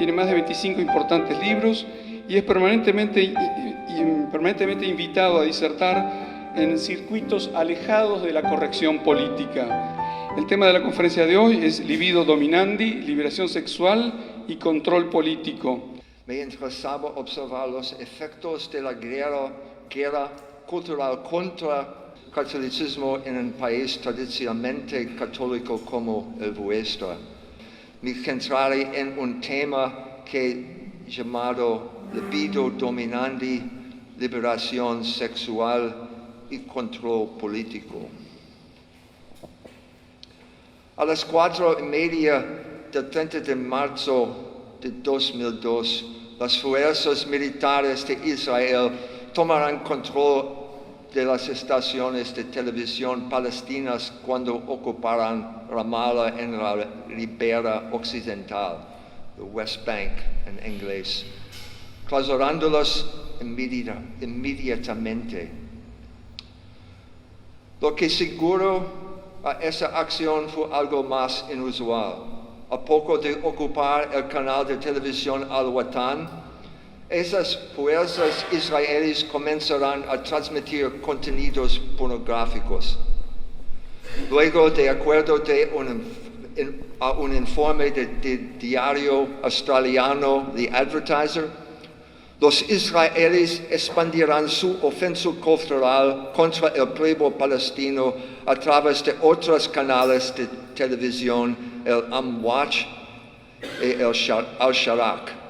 tiene más de 25 importantes libros y es permanentemente invitado a disertar en circuitos alejados de la corrección política. El tema de la conferencia de hoy es Libido, Dominandi, liberación sexual y control político. Me interesaba observar los efectos de la guerra cultural contra el catolicismo en un país tradicionalmente católico como el vuestro. Me centraré en un tema que he llamado Libido, Dominandi, liberación sexual y control político. A las 4:30 del 30 de marzo de 2002, las fuerzas militares de Israel tomarán control de las estaciones de televisión palestinas cuando ocuparán Ramallah en la ribera occidental, the West Bank en inglés, clausurándolas inmediatamente. Lo que seguro a esa acción fue algo más inusual. A poco de ocupar el canal de televisión Al-Watan, esas fuerzas israelíes comenzarán a transmitir contenidos pornográficos. Luego, de acuerdo a un informe del diario australiano The Advertiser, los israelíes expandirán su ofensa cultural contra el pueblo palestino a través de otros canales de televisión, el Amwatch y el Al-Sharak.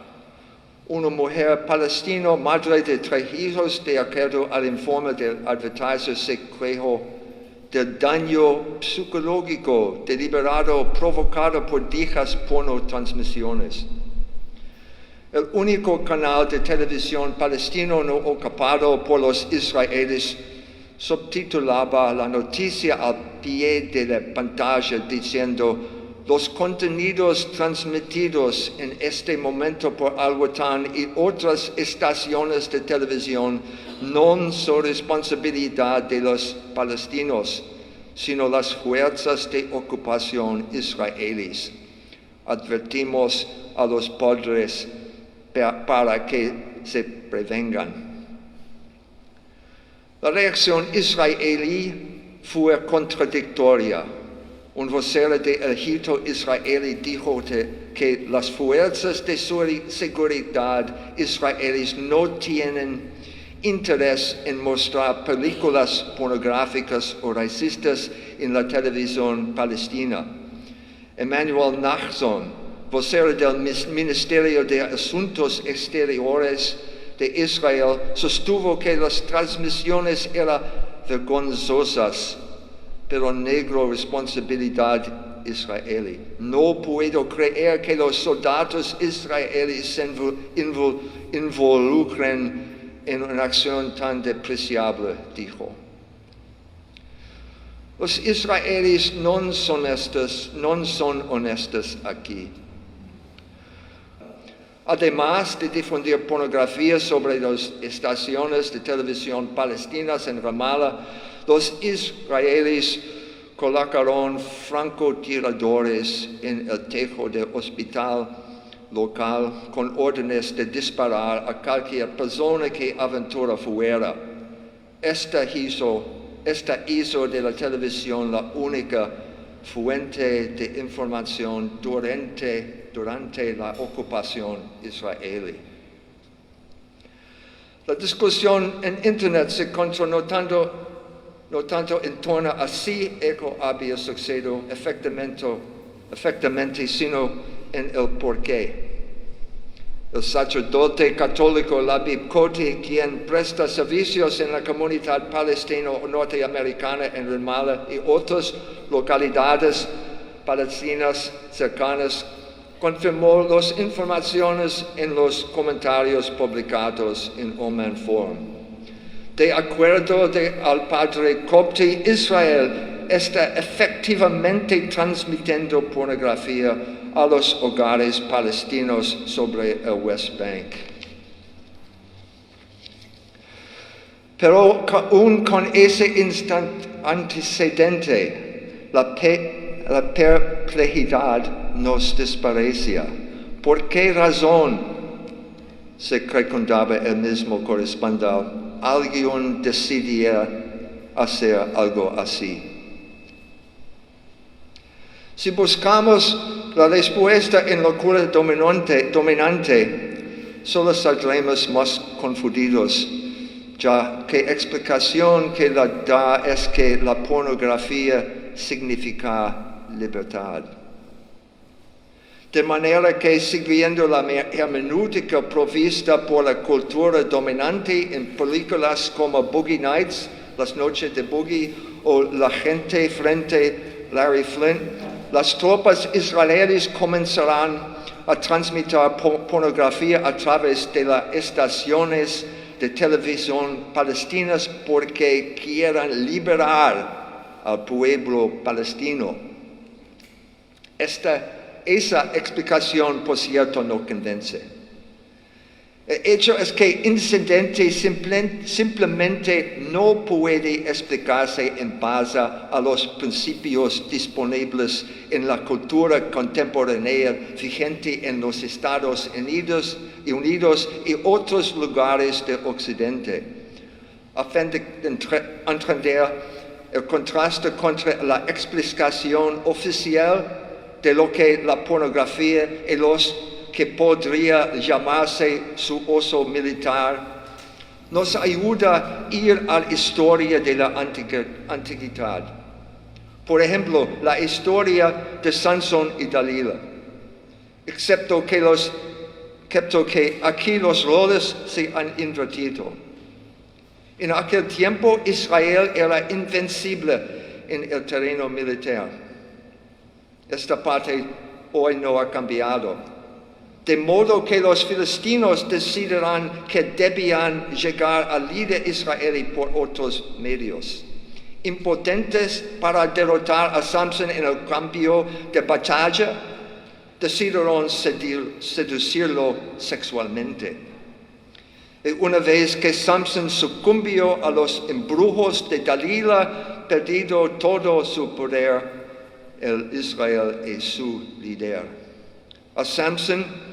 Una mujer palestina, madre de 3 hijos, de acuerdo al informe del Advertiser, se quejó del daño psicológico deliberado provocado por dichas pornotransmisiones. El único canal de televisión palestino no ocupado por los israelíes subtitulaba la noticia al pie de la pantalla diciendo: los contenidos transmitidos en este momento por Al-Watan y otras estaciones de televisión no son responsabilidad de los palestinos, sino las fuerzas de ocupación israelíes. Advertimos a los padres para que se prevengan. La reacción israelí fue contradictoria. Un vocero del ejército israelí dijo que las fuerzas de seguridad israelíes no tienen interés en mostrar películas pornográficas o racistas en la televisión palestina. Emmanuel Nachson, vocero del Ministerio de Asuntos Exteriores de Israel, sostuvo que las transmisiones eran vergonzosas, pero negro responsabilidad israelí. No puedo creer que los soldados israelíes se involucren en una acción tan despreciable, dijo. Los israelíes no son honestos aquí. Además de difundir pornografía sobre las estaciones de televisión palestinas en Ramallah, los israelíes colocaron francotiradores en el techo del hospital local con órdenes de disparar a cualquier persona que aventura fuera. Esta hizo de la televisión la única fuente de información durante la ocupación israelí. La discusión en Internet se centró no tanto en torno a si esto había sucedido efectivamente, sino en el porqué. El sacerdote católico Labib Koti, quien presta servicios en la comunidad palestino-norteamericana en Ramallah y otras localidades palestinas cercanas, confirmó las informaciones en los comentarios publicados en Oman Forum. De acuerdo al padre Kopti, Israel está efectivamente transmitiendo pornografía a los hogares palestinos sobre el West Bank. Pero aún con ese antecedente, la perplejidad nos desprecia. ¿Por qué razón se fecundaba el mismo cuando alguien decidía hacer algo así? Si buscamos la respuesta en la cultura dominante, solo saldremos más confundidos, ya que explicación que la da es que la pornografía significa libertad. De manera que, siguiendo la hermenéutica provista por la cultura dominante en películas como Boogie Nights, Las Noches de Boogie, o La Gente frente a Larry Flint, las tropas israelíes comenzarán a transmitir pornografía a través de las estaciones de televisión palestinas porque quieran liberar al pueblo palestino. Esa explicación, por cierto, no convence. El hecho es que el incidente simplemente no puede explicarse en base a los principios disponibles en la cultura contemporánea vigente en los Estados Unidos y otros lugares del Occidente. A fin de entender el contraste contra la explicación oficial de lo que la pornografía y los que podría llamarse su uso militar, nos ayuda a ir a la historia de la antigüedad. Por ejemplo, la historia de Sansón y Dalila, excepto que aquí los roles se han invertido. En aquel tiempo Israel era invencible en el terreno militar. Esta parte hoy no ha cambiado. De modo que los filisteos decidirán que debían llegar al líder israelí por otros medios. Impotentes para derrotar a Samson en el cambio de batalla, decidieron seducirlo sexualmente. Y una vez que Samson sucumbió a los embrujos de Dalila, perdido todo su poder, el Israel es su líder. A Samson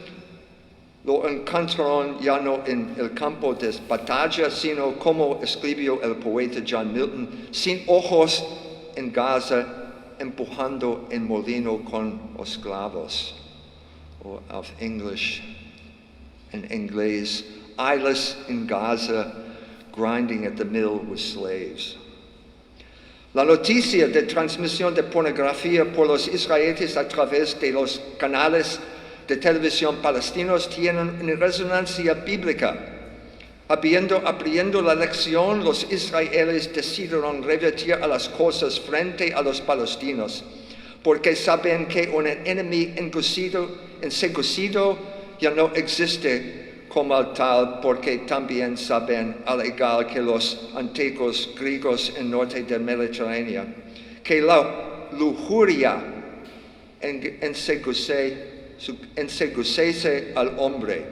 lo encontraron ya no en el campo de batalla, sino como escribió el poeta John Milton, sin ojos en Gaza, empujando el molino con esclavos. Or of English and inglés, eyeless in Gaza, grinding at the mill with slaves. La noticia de transmisión de pornografía por los israelitas a través de los canales de televisión palestinos tiene una resonancia bíblica. Aprendiendo la lección, los israelíes decidieron revertir a las cosas frente a los palestinos, porque saben que un enemigo enseguecido ya no existe como tal, porque también saben, al igual que los antiguos griegos en norte del Mediterráneo, que la lujuria enseguece al hombre.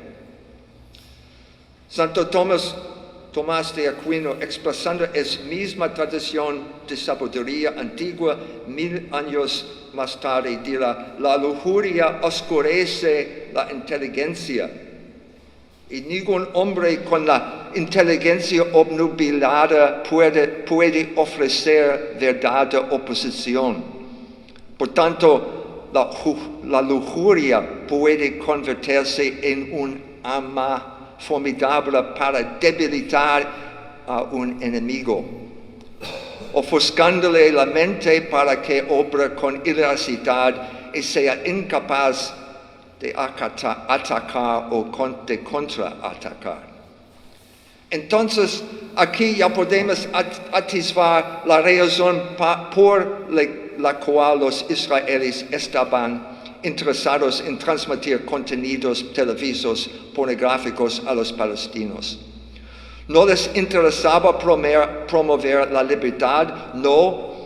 Santo Tomás de Aquino, expresando esa misma tradición de sabiduría antigua 1000 años más tarde, dirá: la lujuria oscurece la inteligencia, y ningún hombre con la inteligencia obnubilada puede ofrecer verdadera oposición. Por tanto, la lujuria puede convertirse en un arma formidable para debilitar a un enemigo, ofuscándole la mente para que obre con irracionalidad y sea incapaz de atacar o de contraatacar. Entonces, aquí ya podemos atisbar la razón por la cual los israelíes estaban interesados en transmitir contenidos televisivos pornográficos a los palestinos. No les interesaba promover la libertad, no.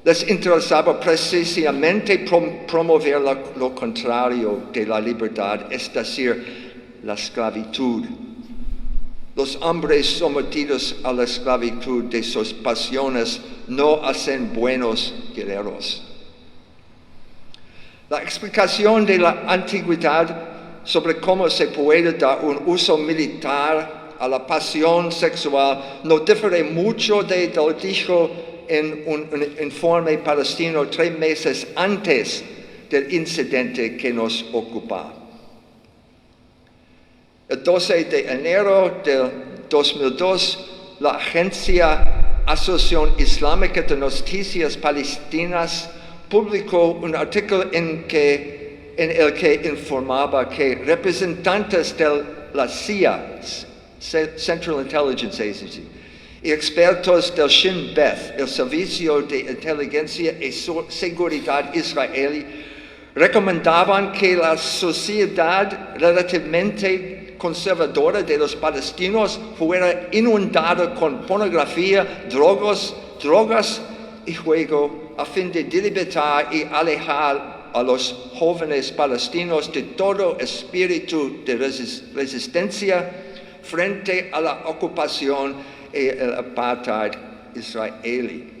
Les interesaba precisamente promover lo contrario de la libertad, es decir, la esclavitud. Los hombres sometidos a la esclavitud de sus pasiones no hacen buenos guerreros. La explicación de la antigüedad sobre cómo se puede dar un uso militar a la pasión sexual no difiere mucho de lo dicho en un informe palestino 3 meses antes del incidente que nos ocupa. El 12 de enero del 2002, la agencia Asociación Islámica de Noticias Palestinas publicó un artículo en el que informaba que representantes de la CIA, Central Intelligence Agency, y expertos del Shin Bet, el Servicio de Inteligencia y Seguridad israelí, recomendaban que la sociedad relativamente conservadora de los palestinos fuera inundada con pornografía, drogas y juego a fin de delimitar y alejar a los jóvenes palestinos de todo espíritu de resistencia frente a la ocupación y el apartheid israelí.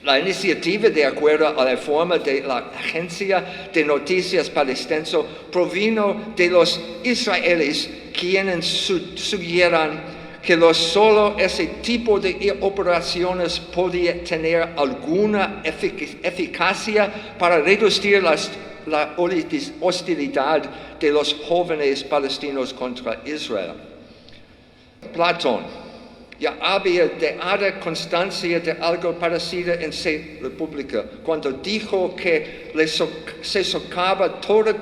La iniciativa, de acuerdo a la informe de la Agencia de Noticias Palestina, provino de los israelíes, quienes sugieran que solo ese tipo de operaciones podía tener alguna eficacia para reducir la hostilidad de los jóvenes palestinos contra Israel. Platón ya había dado constancia de algo parecido en su república, cuando dijo que se socava toda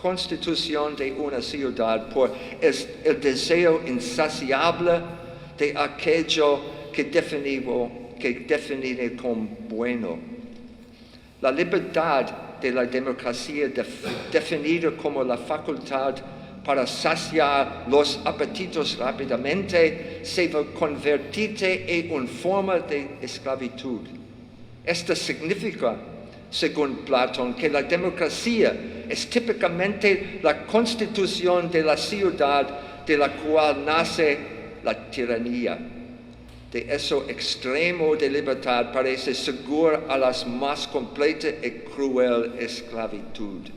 constitución de una ciudad por el deseo insaciable de aquello que define como bueno. La libertad de la democracia definida como la facultad para saciar los apetitos rápidamente, se convierte en una forma de esclavitud. Esto significa, según Platón, que la democracia es típicamente la constitución de la ciudad de la cual nace la tiranía. De ese extremo de libertad parece seguro a la más completa y cruel esclavitud.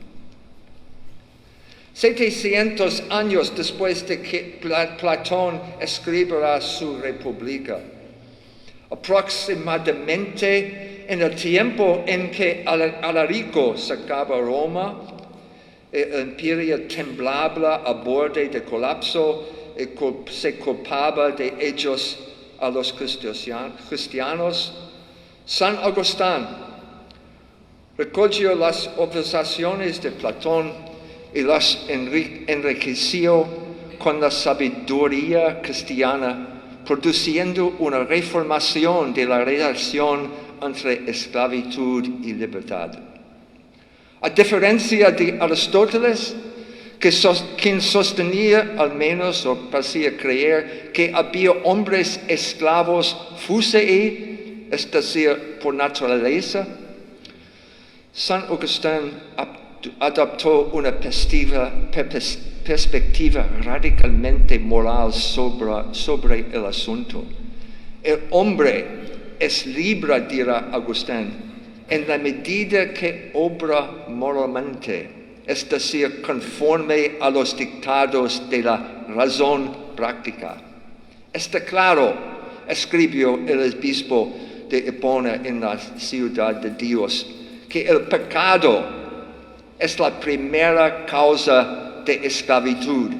700 años después de que Platón escribirá su República, aproximadamente en el tiempo en que Alarico sacaba Roma, el imperio temblaba al borde del colapso y se culpaba de ellos a los cristianos, San Agustín recogió las observaciones de Platón y las enriqueció con la sabiduría cristiana, produciendo una reformación de la relación entre esclavitud y libertad. A diferencia de Aristóteles, quien sostenía, al menos o parecía creer, que había hombres esclavos fusei, es decir, por naturaleza, San Agustín adoptó una perspectiva radicalmente moral sobre el asunto. El hombre es libre, dirá Agustín, en la medida que obra moralmente, es decir, conforme a los dictados de la razón práctica. Está claro, escribió el obispo de Hipona en la Ciudad de Dios, que el pecado es la primera causa de esclavitud.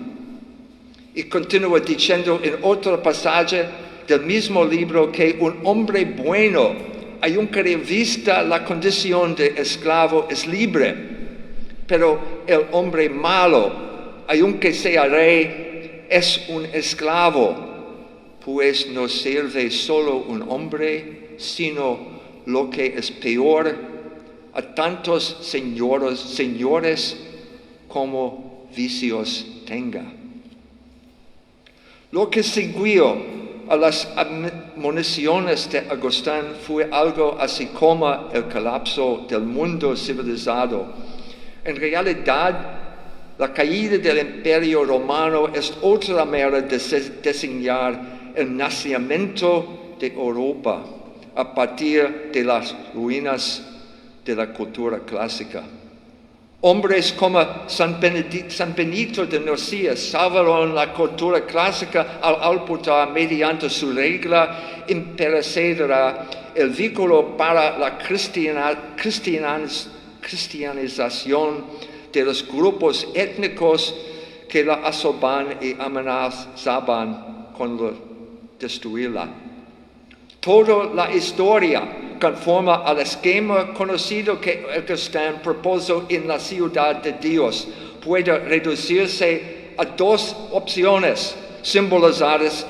Y continúa diciendo en otro pasaje del mismo libro que un hombre bueno, aunque revista la condición de esclavo, es libre, pero el hombre malo, aunque sea rey, es un esclavo, pues no sirve solo un hombre, sino lo que es peor, a tantos señores como vicios tenga. Lo que siguió a las admoniciones de Agustín fue algo así como el colapso del mundo civilizado. En realidad, la caída del Imperio Romano es otra manera de designar el nacimiento de Europa a partir de las ruinas de la cultura clásica. Hombres como San Benito de Nurcia salvaron la cultura clásica al aportar mediante su regla imperecedera el vínculo para la cristianización de los grupos étnicos que la asoban y amenazaban con destruirla. Toda la historia conforme al esquema conocido que Augustín propuso en la ciudad de Dios puede reducirse a dos opciones simbolizadas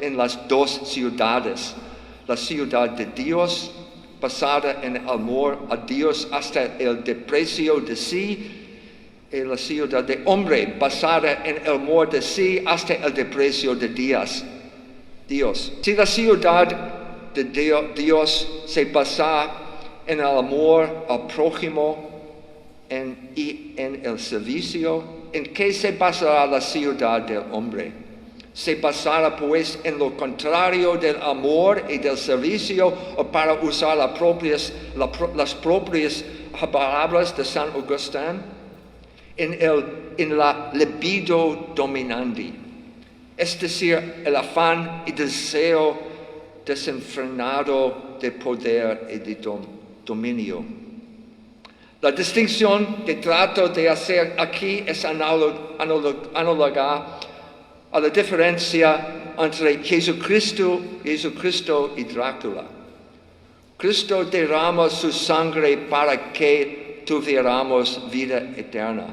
en las dos ciudades. La ciudad de Dios, basada en el amor a Dios hasta el desprecio de sí, y la ciudad de hombre, basada en el amor de sí hasta el desprecio de Dios. Si la ciudad de Dios se basa en el amor al prójimo y en el servicio, ¿en qué se basará la ciudad del hombre? ¿Se basará pues en lo contrario del amor y del servicio, o para usar las propias palabras de San Agustín? En la libido dominandi, es decir, el afán y deseo desenfrenado de poder y de dominio. La distinción que trato de hacer aquí es análoga a la diferencia entre Jesucristo y Drácula. Cristo derrama su sangre para que tuviéramos vida eterna.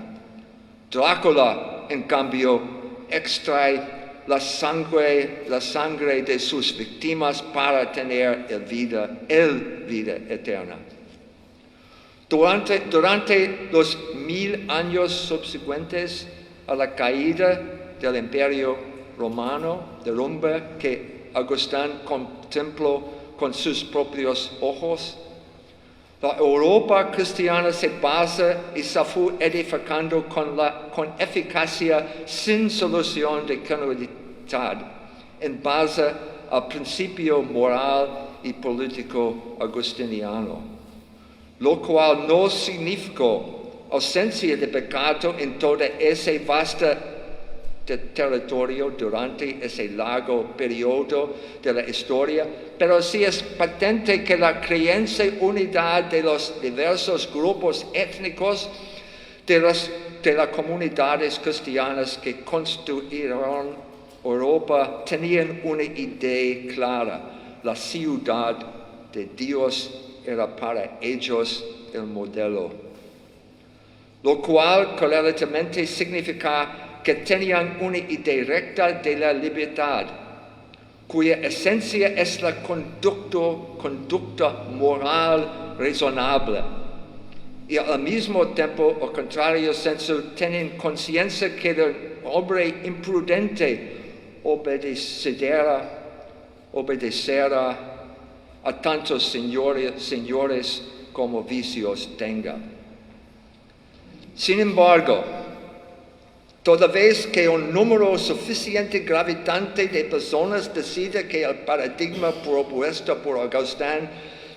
Drácula, en cambio, extrae la sangre de sus víctimas para tener vida eterna. Durante los 1000 años subsecuentes a la caída del Imperio Romano, derrumbe que Agustín contempló con sus propios ojos, la Europa cristiana se basa y se fue edificando con eficacia sin solución de continuidad, en base al principio moral y político agustiniano, lo cual no significó ausencia de pecado en todo ese vasto territorio durante ese largo periodo de la historia, pero sí es patente que la creciente unidad de los diversos grupos étnicos de las comunidades cristianas que constituyeron Europa tenían una idea clara: la ciudad de Dios era para ellos el modelo, lo cual claramente significa que tenían una idea recta de la libertad, cuya esencia es la conducta moral razonable, y al mismo tiempo, al contrario senso, tienen conciencia que el hombre imprudente obedecerá a tantos señores como vicios tenga. Sin embargo, toda vez que un número suficiente gravitante de personas decide que el paradigma propuesto por Agustín,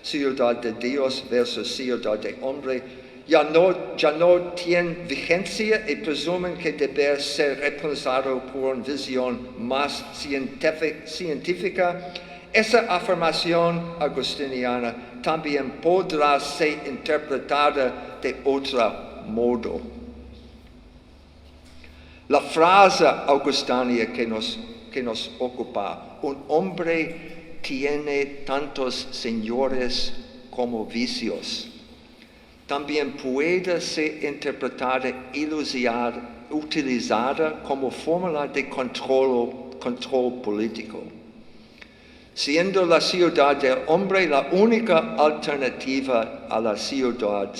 ciudad de Dios versus ciudad de hombre, ya no tiene vigencia y presumen que debe ser reemplazado por una visión más científica, esa afirmación agustiniana también podrá ser interpretada de otro modo. La frase augustina que nos ocupa, un hombre tiene tantos señores como vicios, también puede ser interpretada y utilizada como fórmula de control político. Siendo la ciudad del hombre la única alternativa a la ciudad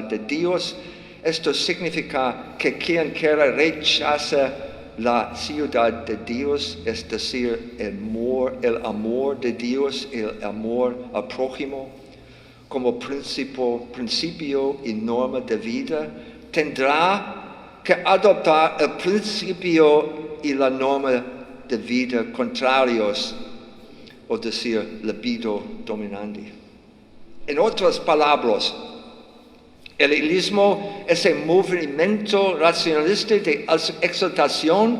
de Dios, esto significa que quien quiera rechaza la ciudad de Dios, es decir, el amor de Dios, el amor al prójimo, como principio y norma de vida, tendrá que adoptar el principio y la norma de vida contrarios, o decir, libido dominandi. En otras palabras, El nihilismo, ese movimiento racionalista de exaltación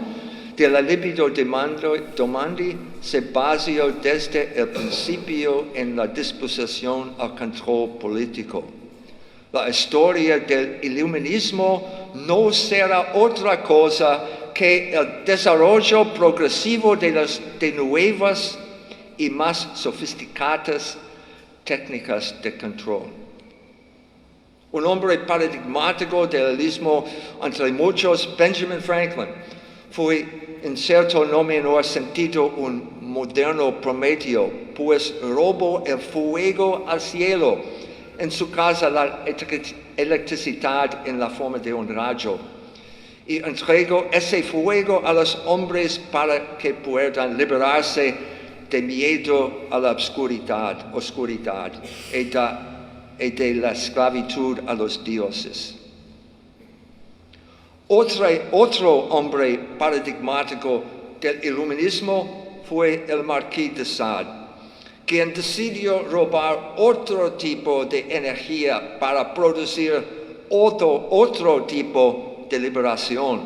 de la libido Dominandi, se basó desde el principio en la disposición al control político. La historia del iluminismo no será otra cosa que el desarrollo progresivo de nuevas y más sofisticadas técnicas de control. Un hombre paradigmático del nihilismo, entre muchos, Benjamin Franklin, fue en cierto no menor sentido un moderno Prometeo, pues robó el fuego al cielo, en su casa la electricidad en la forma de un rayo, y entregó ese fuego a los hombres para que puedan liberarse de miedo a la oscuridad y de la esclavitud a los dioses. Otro hombre paradigmático del iluminismo fue el Marquis de Sade, quien decidió robar otro tipo de energía para producir otro tipo de liberación.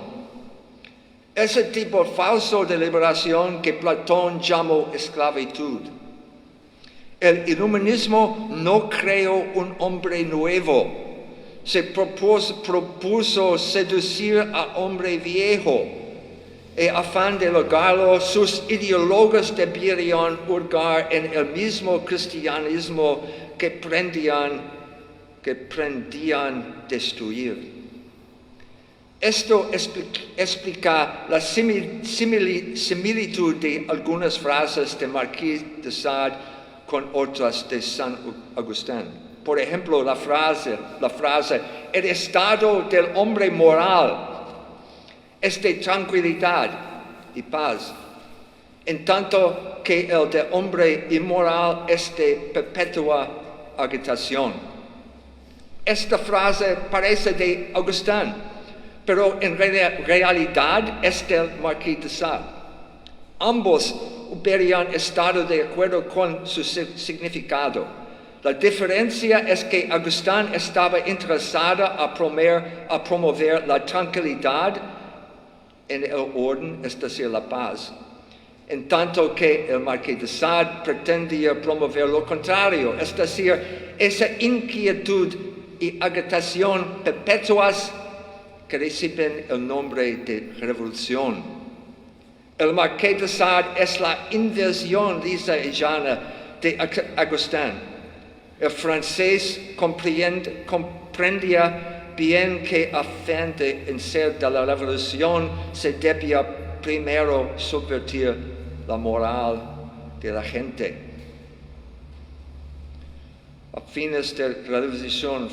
Ese tipo falso de liberación que Platón llamó esclavitud. El iluminismo no creó un hombre nuevo, se propuso seducir al hombre viejo, y afán de lograrlo, sus ideólogos debieron hurgar en el mismo cristianismo que pretendían destruir. Esto explica la similitud de algunas frases de Marquis de Sade con otras de San Agustín. Por ejemplo, la frase, el estado del hombre moral es de tranquilidad y paz, en tanto que el del hombre inmoral es de perpetua agitación. Esta frase parece de Agustín, pero en realidad es del Marquis de Sade. Ambos hubieran estado de acuerdo con su significado. La diferencia es que Agustín estaba interesado a promover la tranquilidad en el orden, es decir, la paz, en tanto que el Marquis de Sade pretendía promover lo contrario, es decir, esa inquietud y agitación perpetuas que reciben el nombre de revolución. El Marquis de Sade es la inversión lisa y llana de Agustín. El francés comprendía bien que a fin de vencer de la revolución se debía primero subvertir la moral de la gente. A fines de la revolución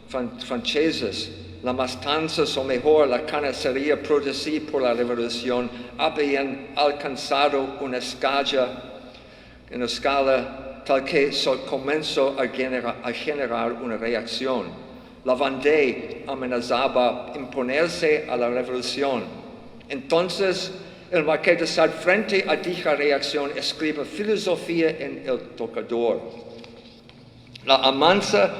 francesa, las matanzas, o mejor, la carnicería producida por la revolución, habían alcanzado una escala tal que comenzó a generar una reacción. La Vendée amenazaba imponerse a la revolución. Entonces, el Marqués de Sade, frente a dicha reacción, escribe filosofía en el tocador. La amansa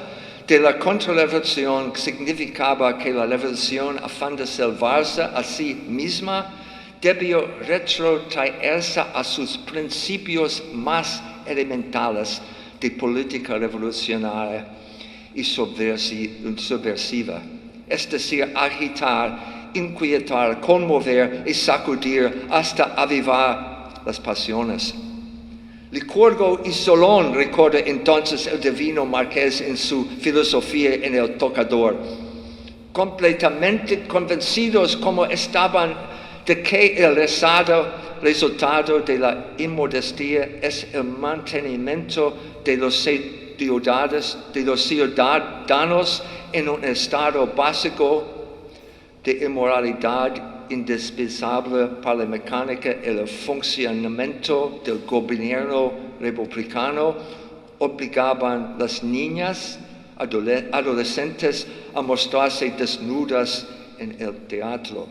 de la contrarrevolución significaba que la revolución, a fin de salvarse a sí misma, debió retrotraerse a sus principios más elementales de política revolucionaria y subversiva, es decir, agitar, inquietar, conmover y sacudir hasta avivar las pasiones. Licurgo y Solón, recuerda entonces el divino Marqués en su filosofía en el tocador, completamente convencidos como estaban de que el resultado de la inmodestia es el mantenimiento de los ciudadanos en un estado básico de inmoralidad indispensable para la mecánica y el funcionamiento del gobierno republicano, obligaban a las niñas, adolescentes a mostrarse desnudas en el teatro.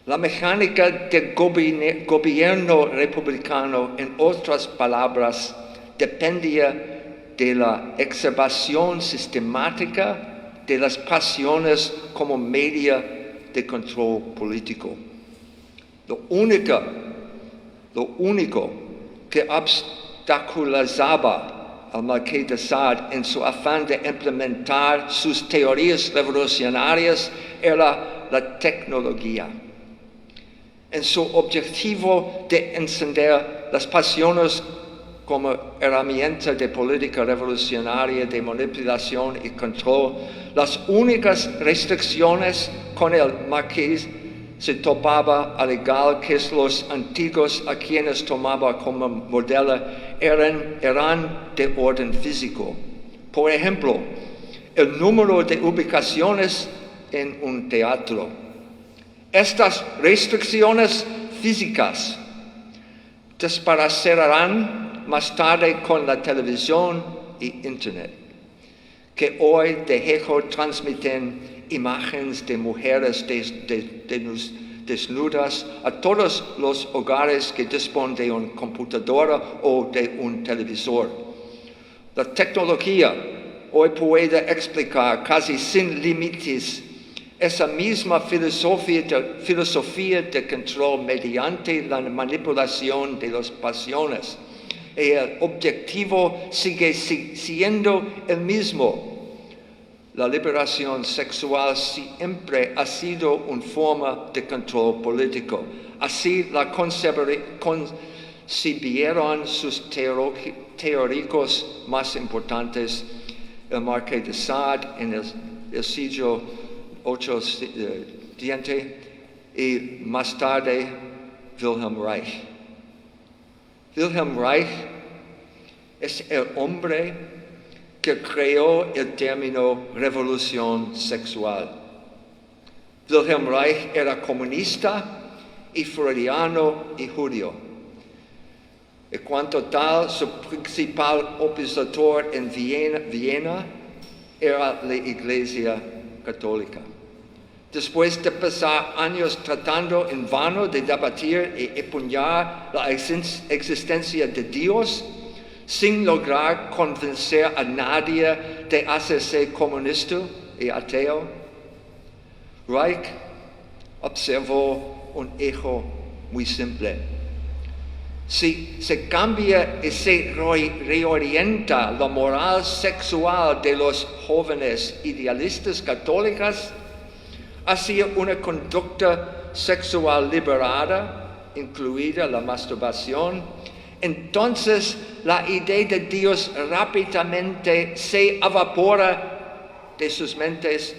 La mecánica del gobierno republicano, en otras palabras, dependía de la exacerbación sistemática de las pasiones como medio de control político. Lo único que obstaculizaba al Marqués de Sade en su afán de implementar sus teorías revolucionarias era la tecnología. En su objetivo de encender las pasiones como herramienta de política revolucionaria de manipulación y control, las únicas restricciones con el Marqués se topaba al igual que los antiguos a quienes tomaba como modelo eran de orden físico. Por ejemplo, el número de ubicaciones en un teatro. Estas restricciones físicas desaparecerán más tarde con la televisión y Internet, que hoy transmiten imágenes de mujeres desnudas a todos los hogares que disponen de una computadora o de un televisor. La tecnología hoy puede explicar casi sin límites esa misma filosofía de control mediante la manipulación de las pasiones. Y el objetivo sigue siendo el mismo. La liberación sexual siempre ha sido una forma de control político. Así la concibieron sus teóricos más importantes, el Marqués de Sade en el siglo XVIII y más tarde Wilhelm Reich. Wilhelm Reich es el hombre que creó el término revolución sexual. Wilhelm Reich era comunista y freudiano y judío. En cuanto tal, su principal opositor en Viena era la Iglesia Católica. Después de pasar años tratando en vano de debatir y empuñar la existencia de Dios, sin lograr convencer a nadie de hacerse comunista y ateo, Reich observó un hecho muy simple. Si se cambia y se reorienta la moral sexual de los jóvenes idealistas católicos hacia una conducta sexual liberada, incluida la masturbación, entonces la idea de Dios rápidamente se evapora de sus mentes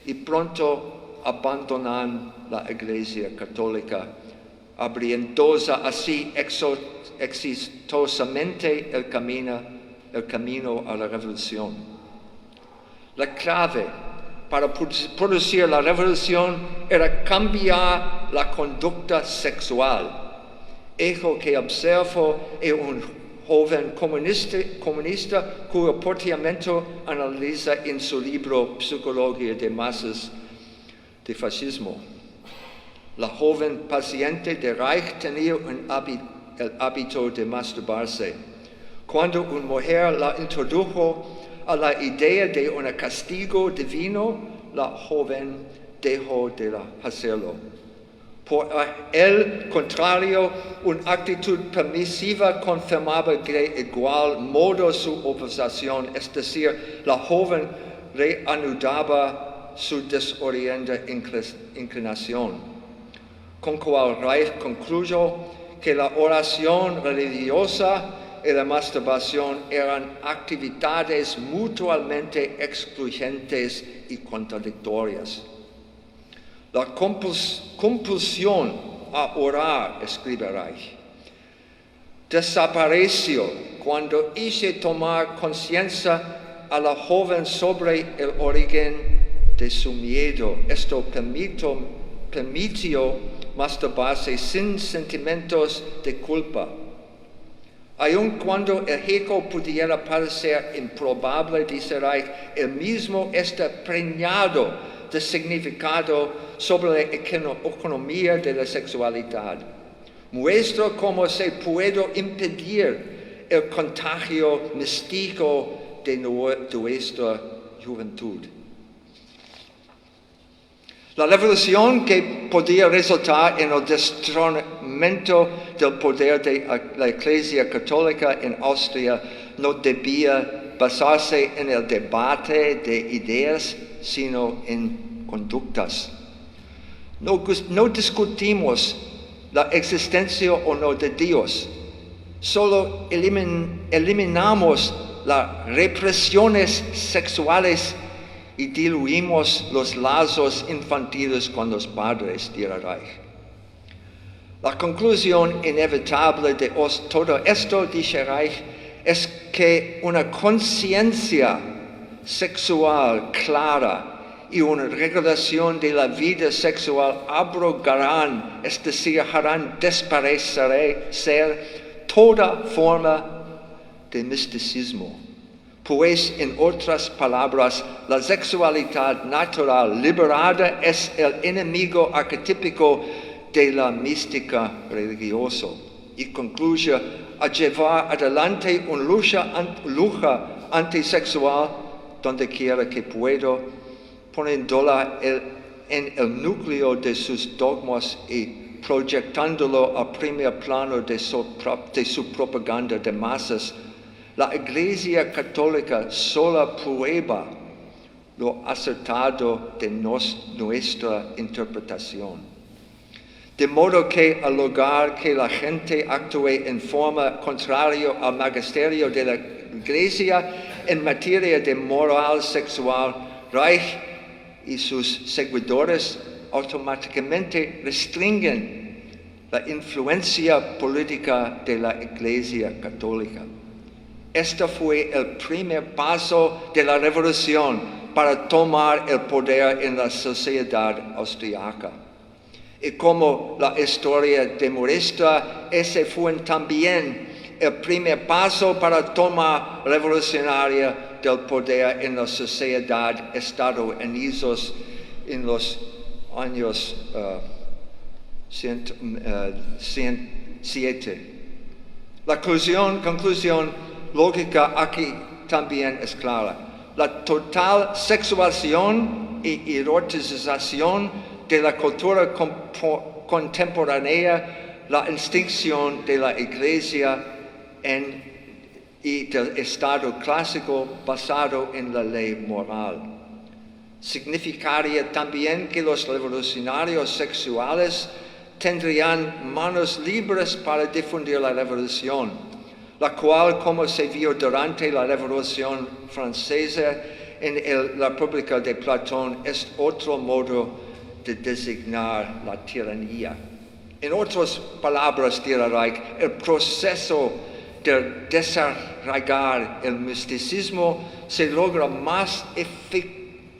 y pronto abandonan la Iglesia Católica, abriéndose así exitosamente el camino a la revolución. La clave para producir la revolución era cambiar la conducta sexual. Hecho que observo en un joven comunista cuyo portamiento analiza en su libro Psicología de Masas de Fascismo. La joven paciente de Reich tenía el hábito de masturbarse. Cuando una mujer la introdujo a la idea de un castigo divino, la joven dejó de hacerlo. Por el contrario, una actitud permisiva confirmaba de igual modo su oposición, es decir, la joven reanudaba su desorientada inclinación. Con cual Reich concluyó que la oración religiosa y la masturbación eran actividades mutuamente excluyentes y contradictorias. La compulsión a orar, escribe Reich, desapareció cuando hice tomar conciencia a la joven sobre el origen de su miedo. Esto permitió masturbarse sin sentimientos de culpa. Aun cuando el hecho pudiera parecer improbable, dice Reich, el mismo está preñado de significado sobre la economía de la sexualidad. Muestra cómo se puede impedir el contagio místico de nuestra juventud. La revolución que podía resultar en el destronamiento del poder de la Iglesia Católica en Austria no debía basarse en el debate de ideas, sino en conductas. No discutimos la existencia o no de Dios, solo eliminamos las represiones sexuales y diluimos los lazos infantiles con los padres del Reich. La conclusión inevitable de todo esto, dice Reich, es que una conciencia sexual clara y una regulación de la vida sexual abrogarán, es decir, harán desaparecer toda forma de misticismo. Pues, en otras palabras, la sexualidad natural liberada es el enemigo arquetípico de la mística religiosa. Y concluye, a llevar adelante una lucha antisexual donde quiera que puedo, poniéndola en el núcleo de sus dogmas y proyectándolo a primer plano de su propaganda de masas. La Iglesia Católica sola prueba lo acertado de nuestra interpretación. De modo que al lugar que la gente actúe en forma contraria al magisterio de la Iglesia en materia de moral sexual, Reich y sus seguidores automáticamente restringen la influencia política de la Iglesia Católica. Este fue el primer paso de la revolución para tomar el poder en la sociedad austriaca. Y como la historia demuestra, ese fue también el primer paso para toma revolucionaria del poder en la sociedad estadounidense en los años 107. La conclusión lógica aquí también es clara. La total sexualización y erotización de la cultura contemporánea, la extinción de la Iglesia y del Estado clásico basado en la ley moral. Significaría también que los revolucionarios sexuales tendrían manos libres para difundir la revolución, la cual, como se vio durante la Revolución Francesa en la República de Platón, es otro modo de designar la tiranía. En otras palabras, dirá Reich, el proceso de desarraigar el misticismo se logra más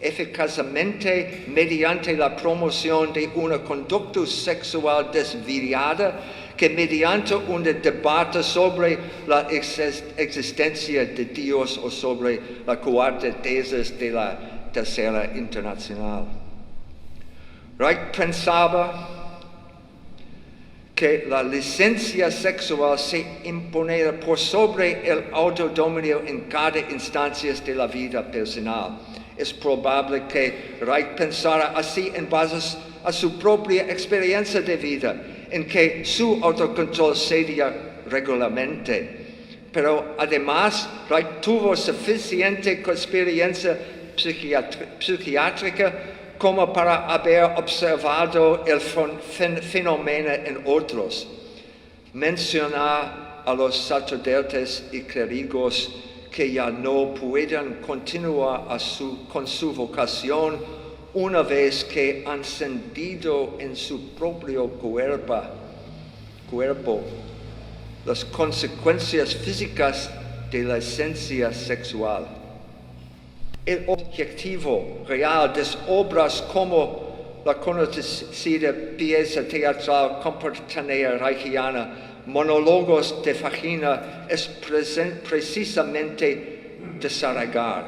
eficazmente mediante la promoción de una conducta sexual desviada que mediante un debate sobre la existencia de Dios o sobre la cuarta tesis de la Tercera Internacional. Reich pensaba que la licencia sexual se imponía por sobre el autodominio en cada instancia de la vida personal. Es probable que Reich pensara así en base a su propia experiencia de vida, en que su autocontrol cedía regularmente. Pero además, Reich tuvo suficiente experiencia psiquiátrica como para haber observado el fenómeno en otros. Mencionar a los sacerdotes y clérigos que ya no pueden continuar con su vocación una vez que han sentido en su propio cuerpo las consecuencias físicas de la esencia sexual. El objetivo real de obras como la conocida pieza teatral contemporánea reichiana, Monólogos de Vagina, es precisamente desarraigar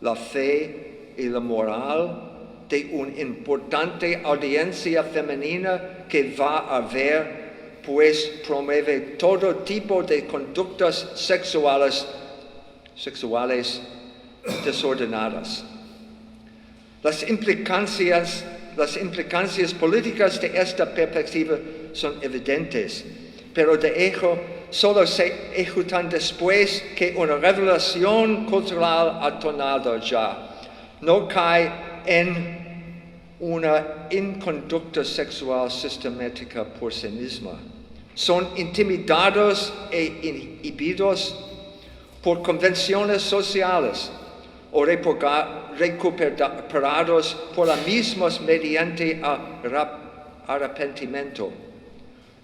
la fe y la moral de una importante audiencia femenina que va a ver pues promueve todo tipo de conductas sexuales desordenadas. Las implicancias políticas de esta perspectiva son evidentes, pero de hecho solo se ejecutan después que una revelación cultural ha tornado ya. No cae en una inconducta sexual sistemática por sí misma. Son intimidados e inhibidos por convenciones sociales o recuperados por las mismas mediante arrepentimiento.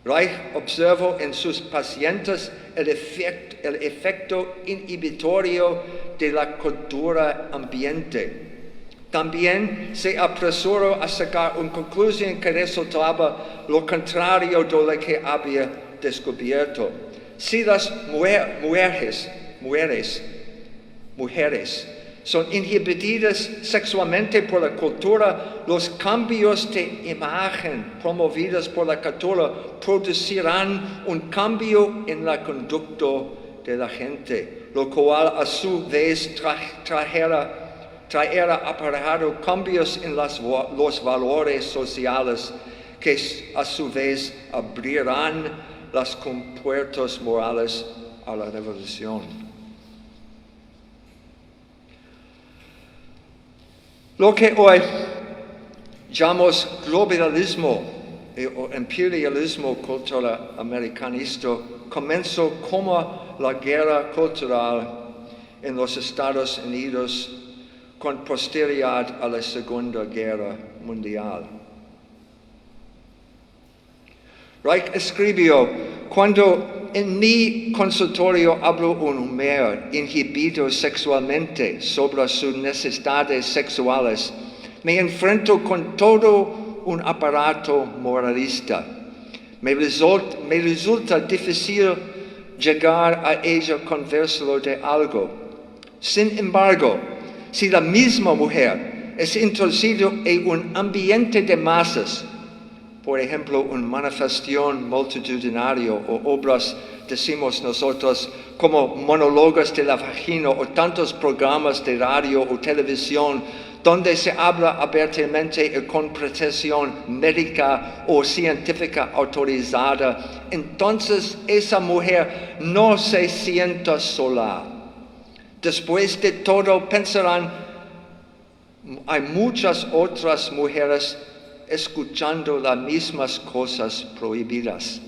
Reich observó en sus pacientes el efecto inhibitorio de la cultura ambiente. También se apresuró a sacar una conclusión que resultaba lo contrario de lo que había descubierto. Si las mujeres son inhibidas sexualmente por la cultura, los cambios de imagen promovidos por la cultura producirán un cambio en la conducta de la gente, lo cual a su vez traerá aparejado cambios en los valores sociales que a su vez abrirán las compuertas morales a la revolución. Lo que hoy llamamos globalismo o imperialismo cultural americanista comenzó como la guerra cultural en los Estados Unidos con posterioridad a la Segunda Guerra Mundial. Reich escribió: cuando en mi consultorio hablo una mujer inhibido sexualmente sobre sus necesidades sexuales, me enfrento con todo un aparato moralista. Me resulta difícil llegar a ella conversarlo de algo. Sin embargo, si la misma mujer es introducida en un ambiente de masas, por ejemplo, una manifestación multitudinaria o obras, decimos nosotros, como monólogos de la vagina o tantos programas de radio o televisión donde se habla abiertamente y con precisión médica o científica autorizada, entonces esa mujer no se sienta sola. Después de todo, pensarán, hay muchas otras mujeres escuchando las mismas cosas prohibidas.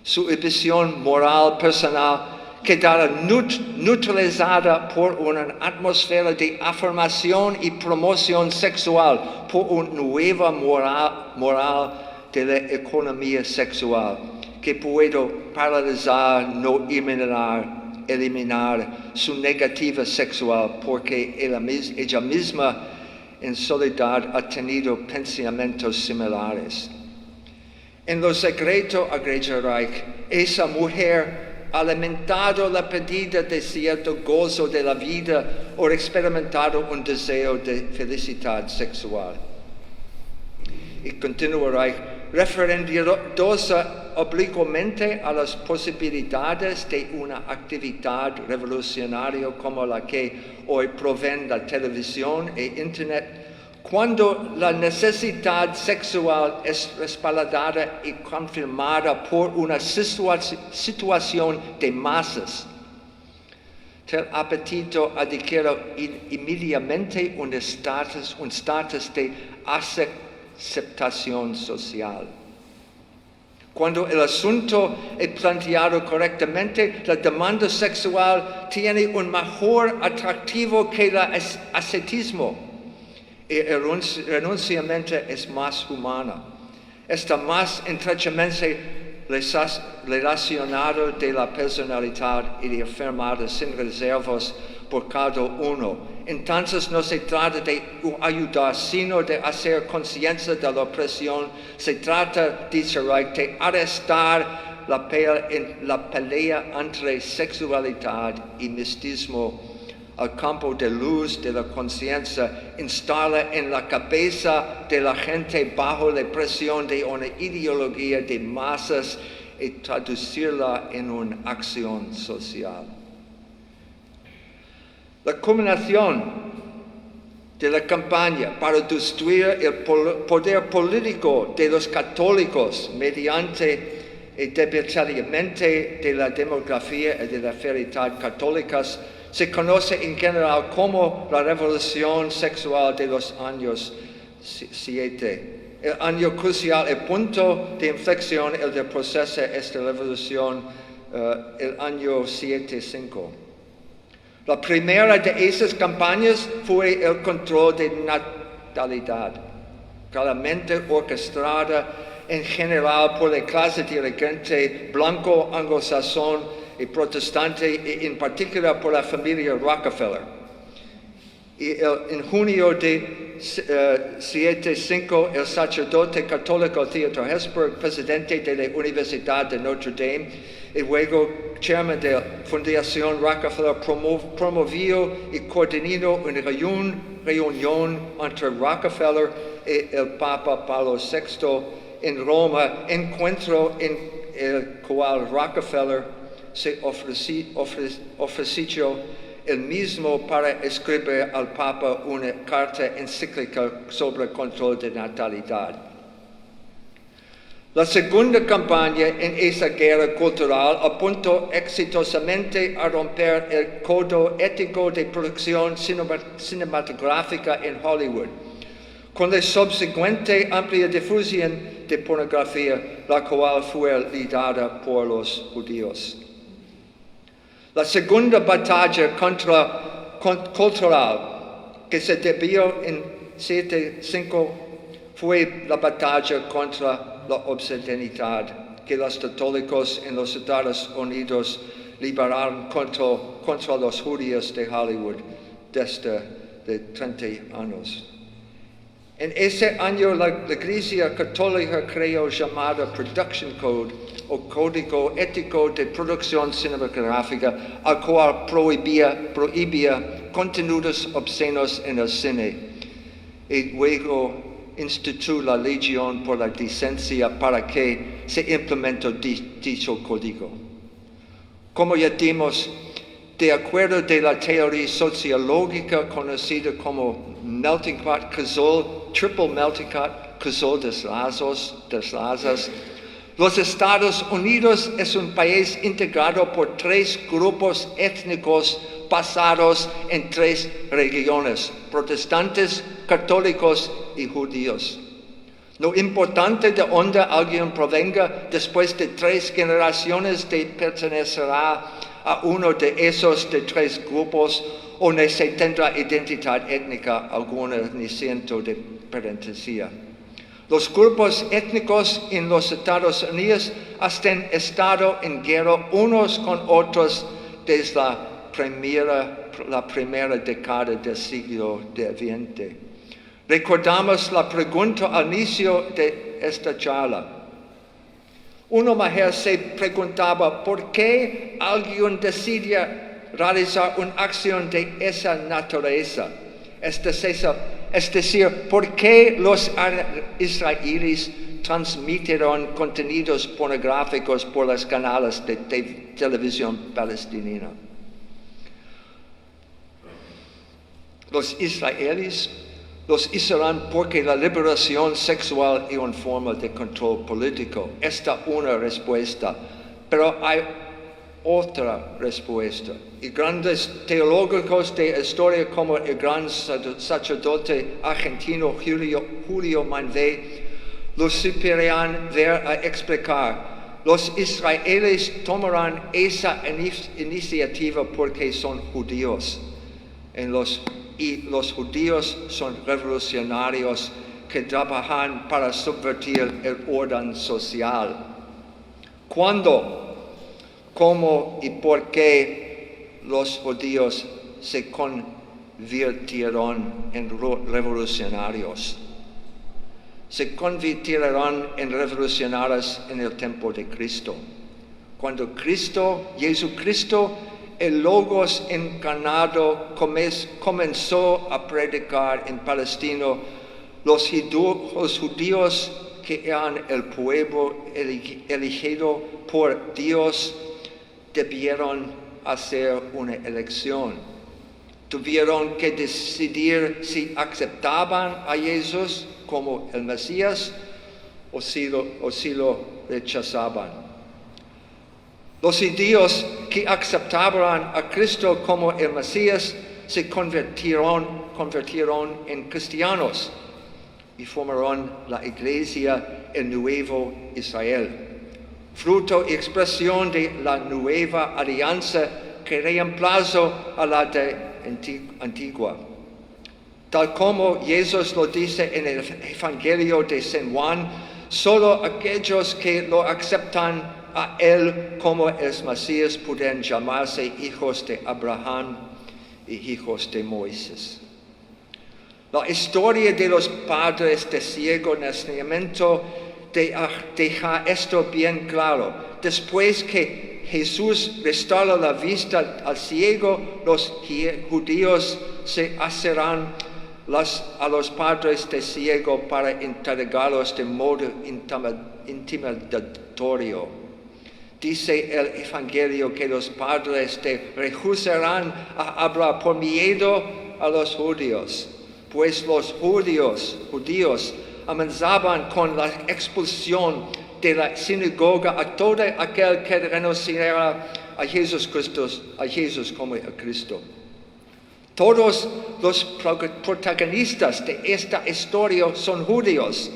Su visión moral personal quedará neutralizada por una atmósfera de afirmación y promoción sexual, por una nueva moral de la economía sexual que puede paralizar, no eliminar su negativa sexual, porque ella misma en soledad ha tenido pensamientos similares. En lo secreto, agrega Reich, esa mujer ha alimentado la pedida de cierto gozo de la vida o experimentado un deseo de felicidad sexual. Y continúa Reich, referendosa oblicuamente a las posibilidades de una actividad revolucionaria como la que hoy proveen la televisión e internet. Cuando la necesidad sexual es respaldada y confirmada por una situación de masas, el apetito adquiere inmediatamente un estatus de aceptación social. Cuando el asunto es planteado correctamente, la demanda sexual tiene un mejor atractivo que el ascetismo. Y el renunciamiento es más humana. Está más estrechamente relacionado de la personalidad y de afirmada sin reservas por cada uno. Entonces no se trata de ayudar, sino de hacer conciencia de la opresión. Se trata, dice Reich, de arrestar la pelea entre sexualidad y misticismo al campo de luz de la conciencia, instala en la cabeza de la gente bajo la presión de una ideología de masas y traducirla en una acción social. La culminación de la campaña para destruir el poder político de los católicos mediante el debilitamiento de la demografía y de la fealdad católicas se conoce en general como la revolución sexual de los años 7. El año crucial, el punto de inflexión del proceso de esta revolución, el año 7-5. La primera de esas campañas fue el control de natalidad, claramente orquestada en general por la clase dirigente blanco, anglosajón y protestante, y en particular por la familia Rockefeller. Y en junio de 7-5, el sacerdote católico Theodore Hesburgh, presidente de la Universidad de Notre Dame y luego chairman de la Fundación Rockefeller, promovió y coordinó una reunión entre Rockefeller y el Papa Pablo VI en Roma, encuentro en el cual Rockefeller se ofreció el mismo para escribir al Papa una carta encíclica sobre el control de natalidad. La segunda campaña en esa guerra cultural apuntó exitosamente a romper el código ético de producción cinematográfica en Hollywood, con la subsecuente amplia difusión de pornografía, la cual fue liderada por los judíos. La segunda batalla cultural que se debió en 7-5 fue la batalla contra la obscenidad que los católicos en los Estados Unidos liberaron contra los judíos de Hollywood desde 30 años. En ese año la Iglesia Católica creó llamado Production Code, o Código Ético de Producción Cinematográfica, al cual prohibía contenidos obscenos en el cine. Y luego instituyó la Legión por la Decencia para que se implementó dicho código. Como ya dimos, de acuerdo de la teoría sociológica conocida como melting pot casual, triple melting pot casual deslazos, los Estados Unidos es un país integrado por 3 grupos étnicos basados en 3 regiones: protestantes, católicos y judíos. Lo importante de donde alguien provenga después de 3 generaciones pertenecerá a uno de esos 3 grupos o no se tendrá identidad étnica alguna ni siento de pertenencia. Los grupos étnicos en los Estados Unidos han estado en guerra unos con otros desde la primera década del siglo XX. Recordamos la pregunta al inicio de esta charla. Una mujer se preguntaba por qué alguien decidía realizar una acción de esa naturaleza. Es decir, por qué los israelíes transmitieron contenidos pornográficos por los canales de televisión palestina. Los israelíes los hicieron porque la liberación sexual es una forma de control político. Esta es una respuesta, pero hay otra respuesta. Y grandes teólogos de historia como el gran sacerdote argentino Julio Manvé lo supieron ver a explicar. Los israelíes tomarán esa iniciativa porque son judíos. Y los judíos son revolucionarios que trabajan para subvertir el orden social. ¿Cuándo, cómo y por qué los judíos se convirtieron en revolucionarios? Se convirtieron en revolucionarios en el tiempo de Cristo. Cuando Jesucristo, el Logos encarnado, comenzó a predicar en Palestina, los judíos que eran el pueblo elegido por Dios debieron hacer una elección. Tuvieron que decidir si aceptaban a Jesús como el Mesías o si lo rechazaban. Los judíos que aceptaban a Cristo como el Mesías se convirtieron en cristianos y formaron la iglesia, el nuevo Israel, fruto y expresión de la nueva alianza que reemplazó a la antigua. Tal como Jesús lo dice en el Evangelio de San Juan, solo aquellos que lo aceptan a Él como el Mesías pueden llamarse hijos de Abraham y hijos de Moisés. La historia de los padres de ciego nacimiento deja esto bien claro. Después que Jesús restaura la vista al ciego, los judíos se acercan a los padres de ciego para entregarlos de modo intimidatorio. Dice el Evangelio que los padres rehusarán a hablar por miedo a los judíos, pues los judíos amenazaban con la expulsión de la sinagoga a todo aquel que renunciara a Jesús como el Cristo. Todos los protagonistas de esta historia son judíos.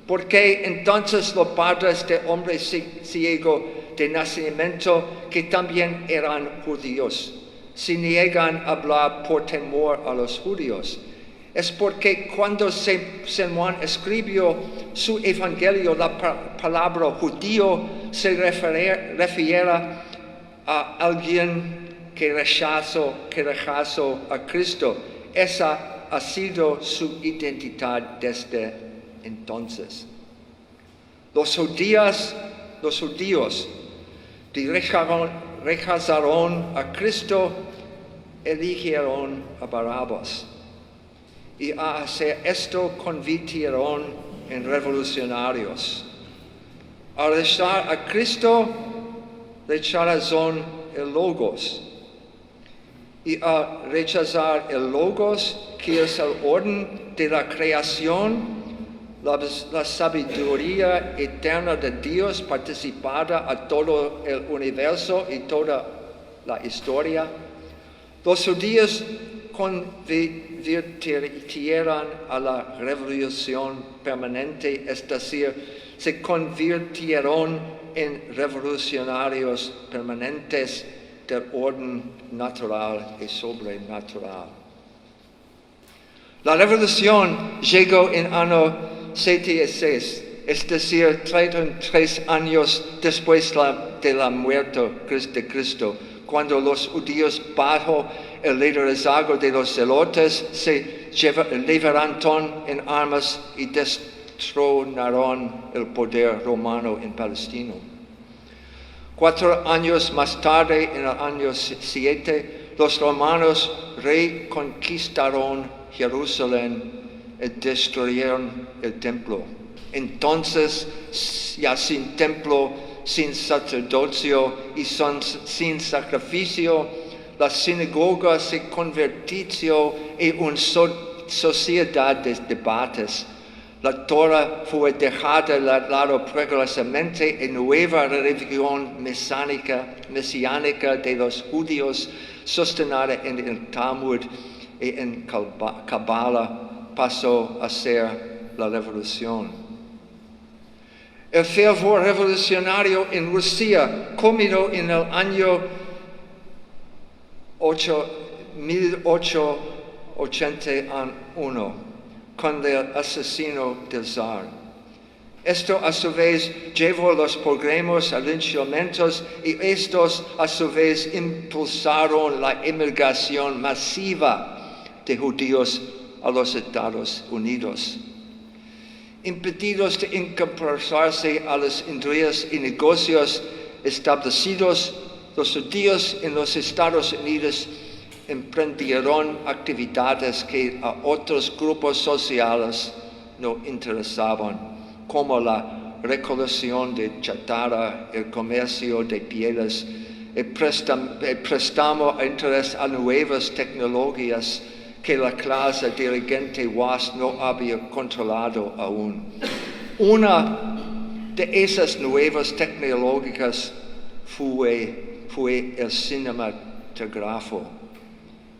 ¿Por qué entonces los padres de hombre ciego de nacimiento, que también eran judíos, se niegan a hablar por temor a los judíos? Es porque cuando San Juan escribió su evangelio, la palabra judío se refiere a alguien que rechazó a Cristo. Esa ha sido su identidad desde entonces. Los judíos rechazaron a Cristo, eligieron a Barrabás. Y a hacer esto convirtieron en revolucionarios. Al rechazar a Cristo, rechazaron el Logos. Y al rechazar el Logos, que es el orden de la creación, la sabiduría eterna de Dios participada a todo el universo y toda la historia, los judíos convirtieron a la revolución permanente, es decir, se convirtieron en revolucionarios permanentes del orden natural y sobrenatural. La revolución llegó en año 76, es decir, 33 años después de la muerte de Cristo, cuando los judíos bajo el liderazgo de los zelotes se levantaron en armas y destronaron el poder romano en Palestina. 4 años más tarde, en el año 7, los romanos reconquistaron Jerusalén y destruyeron el templo. Entonces, ya sin templo, sin sacerdocio y sin sacrificio, la sinagoga se convirtió en una sociedad de debates. La Torah fue dejada de lado progresivamente en nueva religión mesiánica de los judíos, sostenida en el Talmud y en Kabbalah, pasó a ser la revolución. El fervor revolucionario en Rusia culminó en el año 1881 con el asesinato del zar. Esto a su vez llevó los programas a linchamientos y estos a su vez impulsaron la emigración masiva de judíos a los Estados Unidos. Impedidos de incorporarse a las industrias y negocios establecidos, los judíos en los Estados Unidos emprendieron actividades que a otros grupos sociales no interesaban, como la recolección de chatarra, el comercio de pieles, el préstamo a interés a nuevas tecnologías que la clase dirigente WAS no había controlado aún. Una de esas nuevas tecnologías fue el cinematógrafo,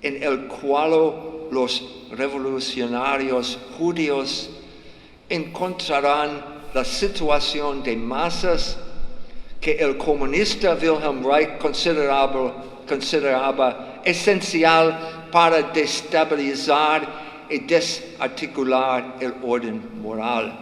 en el cual los revolucionarios judíos encontrarán la situación de masas que el comunista Wilhelm Reich consideraba esencial para destabilizar y desarticular el orden moral.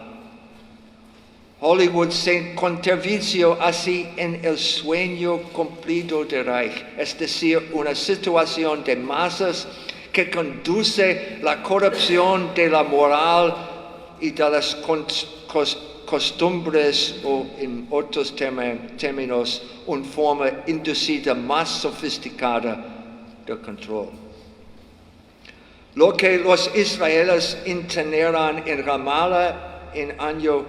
Hollywood se convirtió así en el sueño cumplido de Reich, es decir, una situación de masas que conduce la corrupción de la moral y de las costumbres, o en otros términos, una forma inducida más sofisticada de control. Lo que los israelíes intentaron en Ramallah en año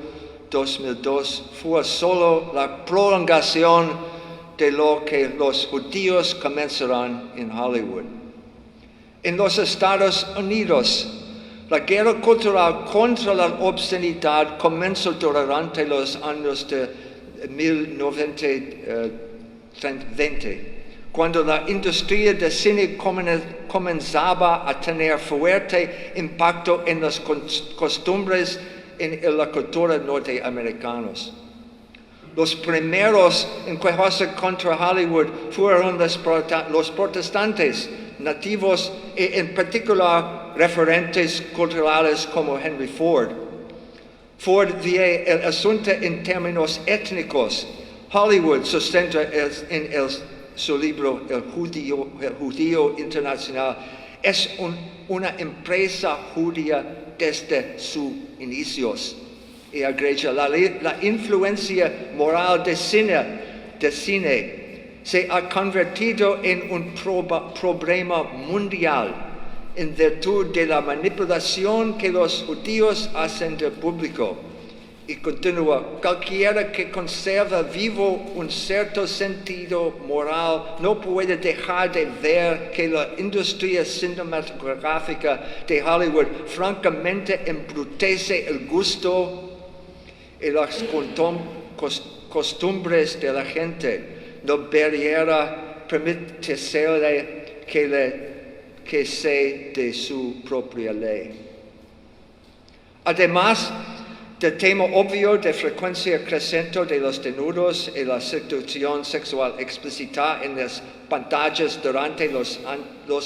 2002 fue solo la prolongación de lo que los judíos comenzaron en Hollywood. En los Estados Unidos, la guerra cultural contra la obscenidad comenzó durante los años de 1920, cuando la industria del cine comenzaba a tener fuerte impacto en las costumbres en la cultura norteamericana. Los primeros en quejarse contra Hollywood fueron los protestantes nativos y en particular referentes culturales como Henry Ford. Ford ve el asunto en términos étnicos. Hollywood se centra en su libro El Judío Internacional. Es una empresa judía desde sus inicios. Y agrega, la influencia moral del cine se ha convertido en un problema mundial en virtud de la manipulación que los judíos hacen del público. Y continúa, cualquiera que conserva vivo un cierto sentido moral no puede dejar de ver que la industria cinematográfica de Hollywood francamente embrutece el gusto y las costumbres de la gente. No debería permitirse que sea de su propia ley. Además del tema obvio de frecuencia creciente de los desnudos y la seducción sexual explícita en las pantallas durante los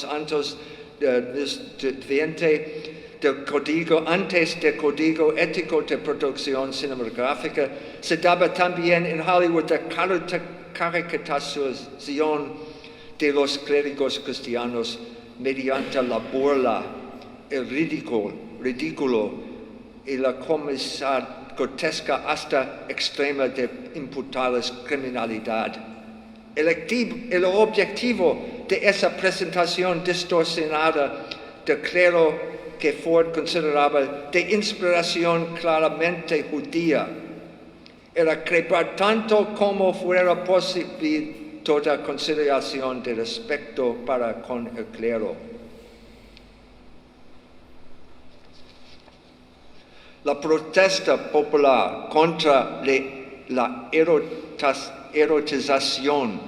años 20 del código, antes del código ético de producción cinematográfica, se daba también en Hollywood la caricaturización de los clérigos cristianos mediante la burla, el ridículo y la comicidad grotesca hasta extrema de imputarles criminalidad. El objetivo de esa presentación distorsionada del clero que Ford consideraba de inspiración claramente judía era crear tanto como fuera posible toda consideración de respeto para con el clero. La protesta popular contra la erotización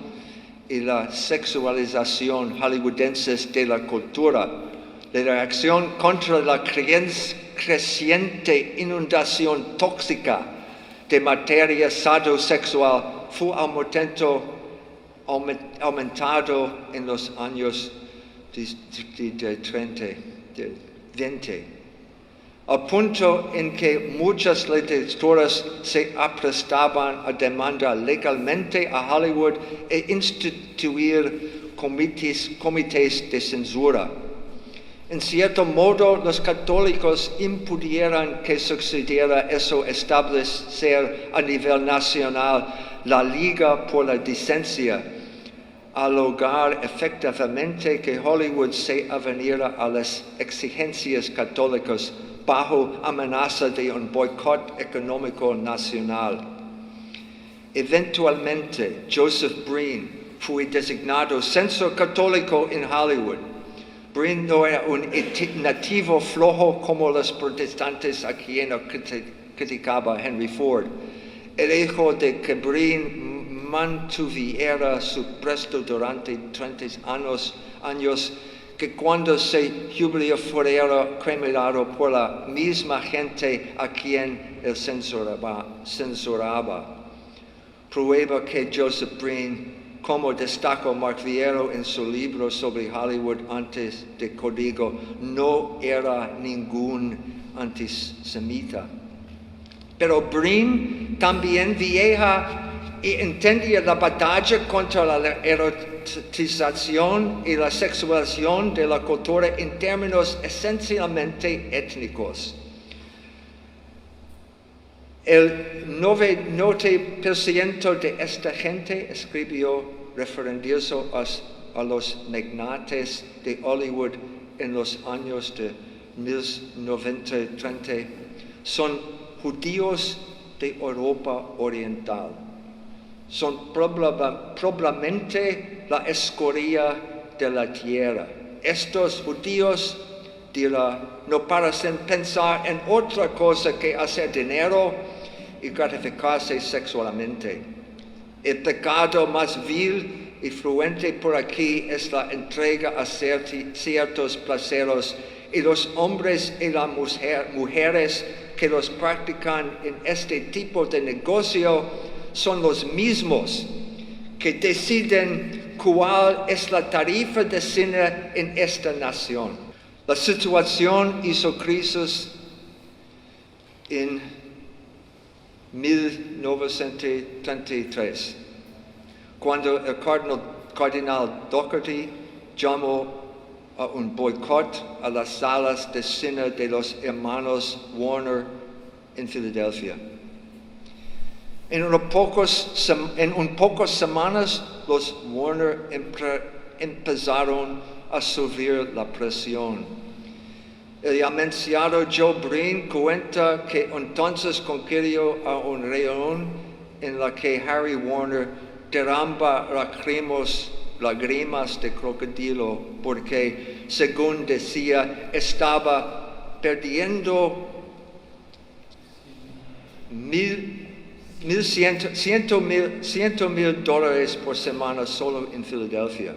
y la sexualización hollywoodenses de la cultura, la reacción contra la creciente inundación tóxica de materia sadosexual fue aumentado en los años de 20. Al punto en que muchas literaturas se aprestaban a demandar legalmente a Hollywood e instituir comités de censura. En cierto modo, los católicos impidieron que sucediera eso, establecer a nivel nacional la Liga por la Decencia, al lograr efectivamente que Hollywood se aveniera a las exigencias católicas bajo amenaza de un boicot económico nacional. Eventualmente, Joseph Breen fue designado censor católico en Hollywood. Breen no era un nativo flojo como los protestantes a quien criticaba Henry Ford. El hecho de que Breen mantuviera su puesto durante 30 años que cuando se jubiló fuera criminado por la misma gente a quien él censuraba. Prueba que Joseph Breen, como destacó Mark Viero en su libro sobre Hollywood antes de Código, no era ningún antisemita. Pero Breen también veía y entendía la batalla contra la erotización y la sexualización de la cultura en términos esencialmente étnicos. El 90% de esta gente, escribió, refiriéndose a los magnates de Hollywood en los años de 1930, son judíos de Europa Oriental. Son probablemente la escoria de la tierra. Estos judíos, dirá, no parecen pensar en otra cosa que hacer dinero y gratificarse sexualmente. El pecado más vil y fluente por aquí es la entrega a ciertos placeres, y los hombres y las mujeres que los practican en este tipo de negocio son los mismos que deciden cuál es la tarifa de cine en esta nación. La situación hizo crisis en 1933, cuando el cardenal Doherty llamó a un boicot a las salas de cine de los hermanos Warner en Filadelfia. En unas pocas semanas, los Warner empezaron a subir la presión. El ya mencionado Joe Breen cuenta que entonces concurrió a una reunión en la que Harry Warner derrama lágrimas de crocodilo porque, según decía, estaba perdiendo $100,000 por semana solo en Filadelfia.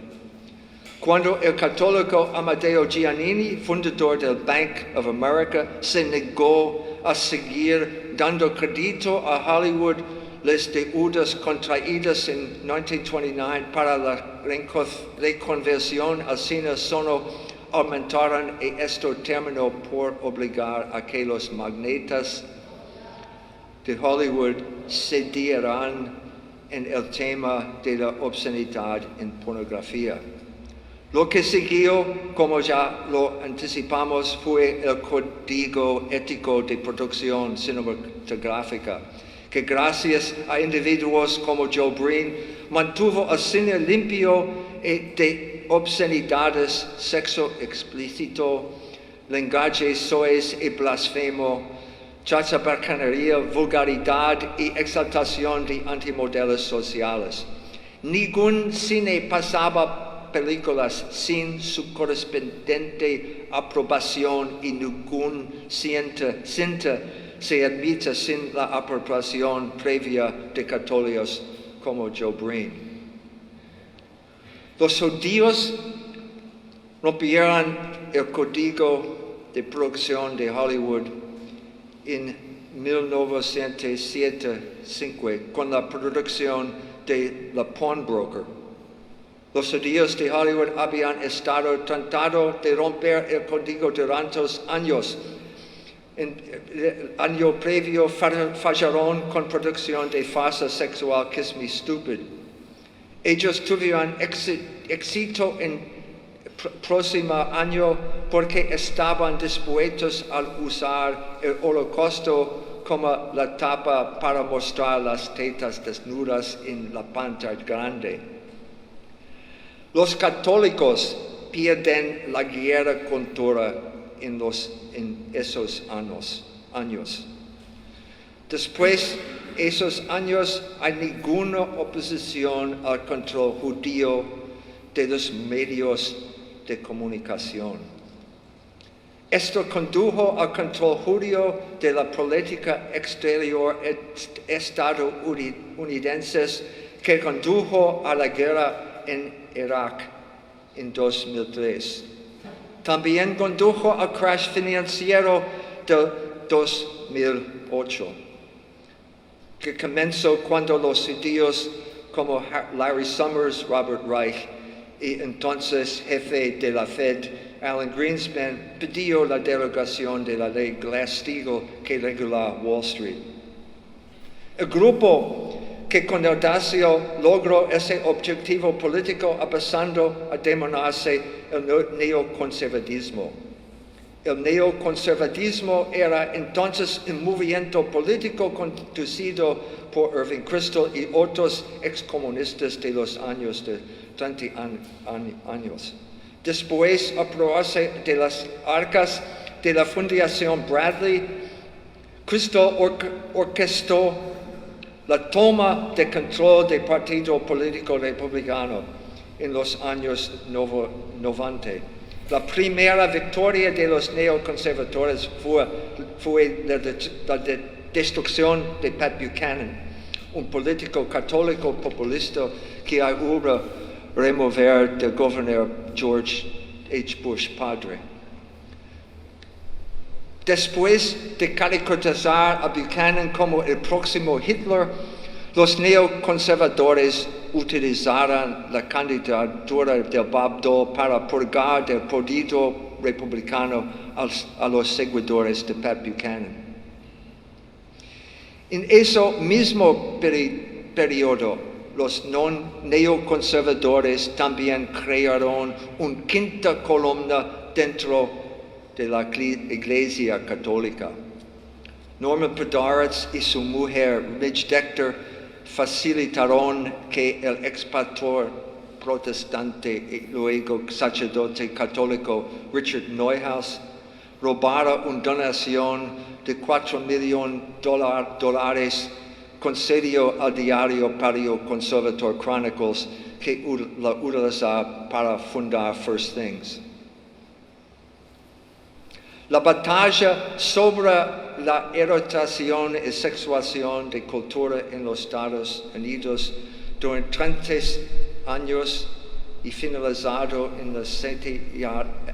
Cuando el católico Amadeo Giannini, fundador del Bank of America, se negó a seguir dando crédito a Hollywood las deudas contraídas en 1929 para la reconversión al cine solo aumentaron, y esto terminó por obligar a que los magnates de Hollywood cedieran en el tema de la obscenidad en pornografía. Lo que siguió, como ya lo anticipamos, fue el Código Ético de Producción Cinematográfica, que gracias a individuos como Joe Breen mantuvo el cine limpio de obscenidades, sexo explícito, lenguaje soez y blasfemo, chachabacanería, vulgaridad y exaltación de antimodelos sociales. Ningún cine pasaba películas sin su correspondiente aprobación y ningún cinta se admite sin la aprobación previa de católicos como Joe Breen. Los judíos rompieron el código de producción de Hollywood en 1975 con la producción de La Pawnbroker. Los judíos de Hollywood habían estado tratando de romper el código durante años. En el año previo fallaron con producción de farsa sexual Kiss Me Stupid. Ellos tuvieron éxito en el próximo año porque estaban dispuestos a usar el holocausto como la tapa para mostrar las tetas desnudas en la pantalla grande. Los católicos pierden la guerra contra en esos años. Después de esos años hay ninguna oposición al control judío de los medios de comunicación. Esto condujo al control judío de la política exterior estadounidense que condujo a la guerra en Irak en 2003. También condujo al crash financiero de 2008, que comenzó cuando los judíos como Larry Summers, Robert Reich y entonces jefe de la Fed, Alan Greenspan, pidió la derogación de la ley Glass-Steagall que regula Wall Street. El grupo que con audacia logró ese objetivo político empezando a denominarse el neoconservatismo. El neoconservatismo era entonces un movimiento político conducido por Irving Kristol y otros excomunistas de los años de 30 años. Después de aprobarse de las arcas de la Fundación Bradley, Kristol orquestó la toma de control del Partido Político Republicano en los años 90. La primera victoria de los neoconservadores fue la destrucción de Pat Buchanan, un político católico populista que ayudó a remover del gobernador George H. Bush padre. Después de caricaturizar a Buchanan como el próximo Hitler, los neoconservadores utilizaron la candidatura de Bob Dole para purgar del partido republicano a los seguidores de Pat Buchanan. En ese mismo periodo, los neoconservadores también crearon una quinta columna dentro de la Iglesia Católica. Norman Podhoretz y su mujer Midge Decter facilitaron que el expastor protestante y luego sacerdote católico Richard Neuhaus robara una donación de $4 millones concedió al diario Partido Conservator Chronicles que la utilizaba para fundar First Things. La batalla sobre la erotación y sexualización de cultura en los Estados Unidos durante 30 años y finalizado en los 7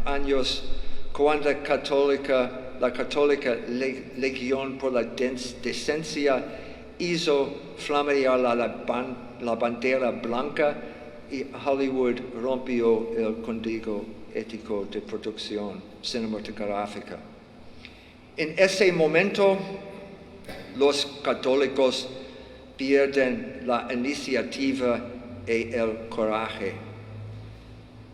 años cuando la católica Legión por la Decencia hizo flamear la bandera blanca y Hollywood rompió el código ético de producción cinematográfica. En ese momento, los católicos pierden la iniciativa y el coraje.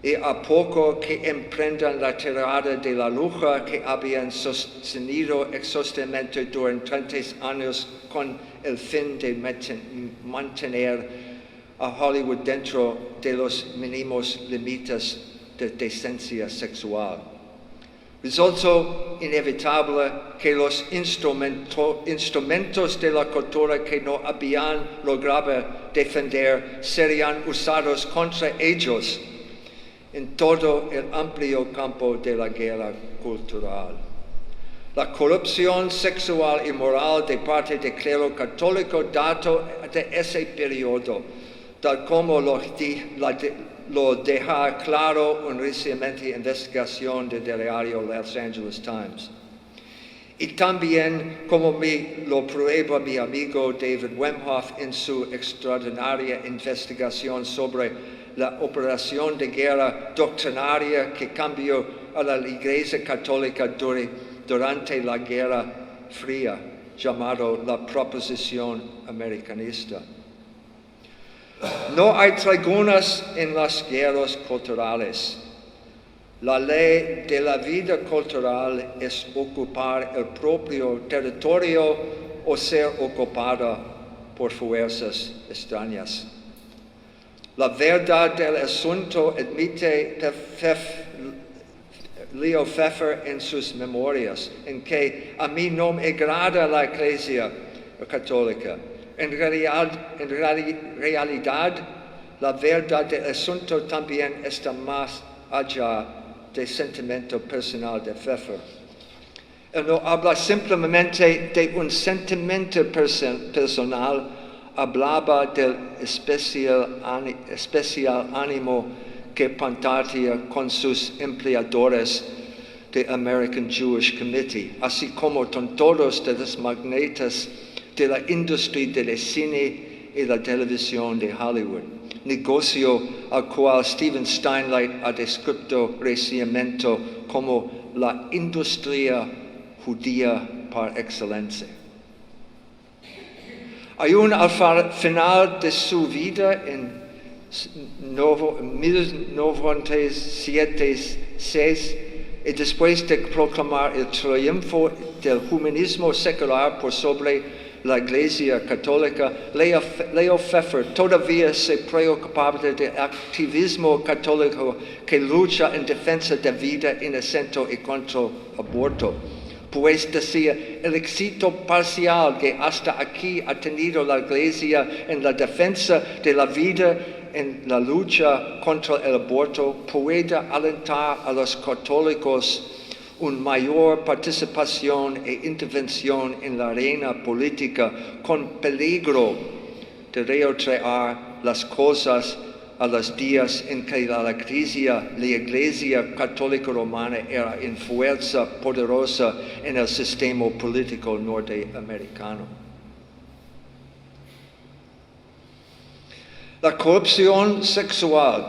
Y a poco que emprendan la tirada de la lucha que habían sostenido exhaustivamente durante 30 años con el fin de mantener a Hollywood dentro de los mínimos límites de decencia sexual. Resultó inevitable que los instrumentos de la cultura que no habían logrado defender serían usados contra ellos en todo el amplio campo de la guerra cultural. La corrupción sexual y moral de parte del clero católico dato de ese periodo, tal como lo deja claro una reciente investigación del diario Los Angeles Times. Y también, como lo prueba mi amigo David Wemhoff en su extraordinaria investigación sobre la operación de guerra doctrinaria que cambió a la Iglesia Católica durante la Guerra Fría, llamado la proposición americanista. No hay tréguas en las guerras culturales. La ley de la vida cultural es ocupar el propio territorio o ser ocupada por fuerzas extrañas. La verdad del asunto admite Leo Pfeffer en sus memorias, en que a mí no me agrada la Iglesia católica. En realidad, la verdad del asunto también está más allá del sentimiento personal de Pfeffer. Él no habla simplemente de un sentimiento personal, hablaba del especial ánimo que compartía con sus empleadores de American Jewish Committee, así como con todos los magnates de la industria del cine y la televisión de Hollywood, negocio al cual Stephen Steinlein ha descrito recientemente como la industria judía par excelencia. Aún al final de su vida, en 1976, y después de proclamar el triunfo del humanismo secular por sobre la Iglesia Católica, Leo Pfeffer todavía se preocupaba del activismo católico que lucha en defensa de vida inocente y contra el aborto. Pues decía, el éxito parcial que hasta aquí ha tenido la Iglesia en la defensa de la vida en la lucha contra el aborto puede alentar a los católicos una mayor participación e intervención en la arena política con peligro de retraer las cosas a los días en que la Iglesia Católica Romana era en fuerza poderosa en el sistema político norteamericano. La corrupción sexual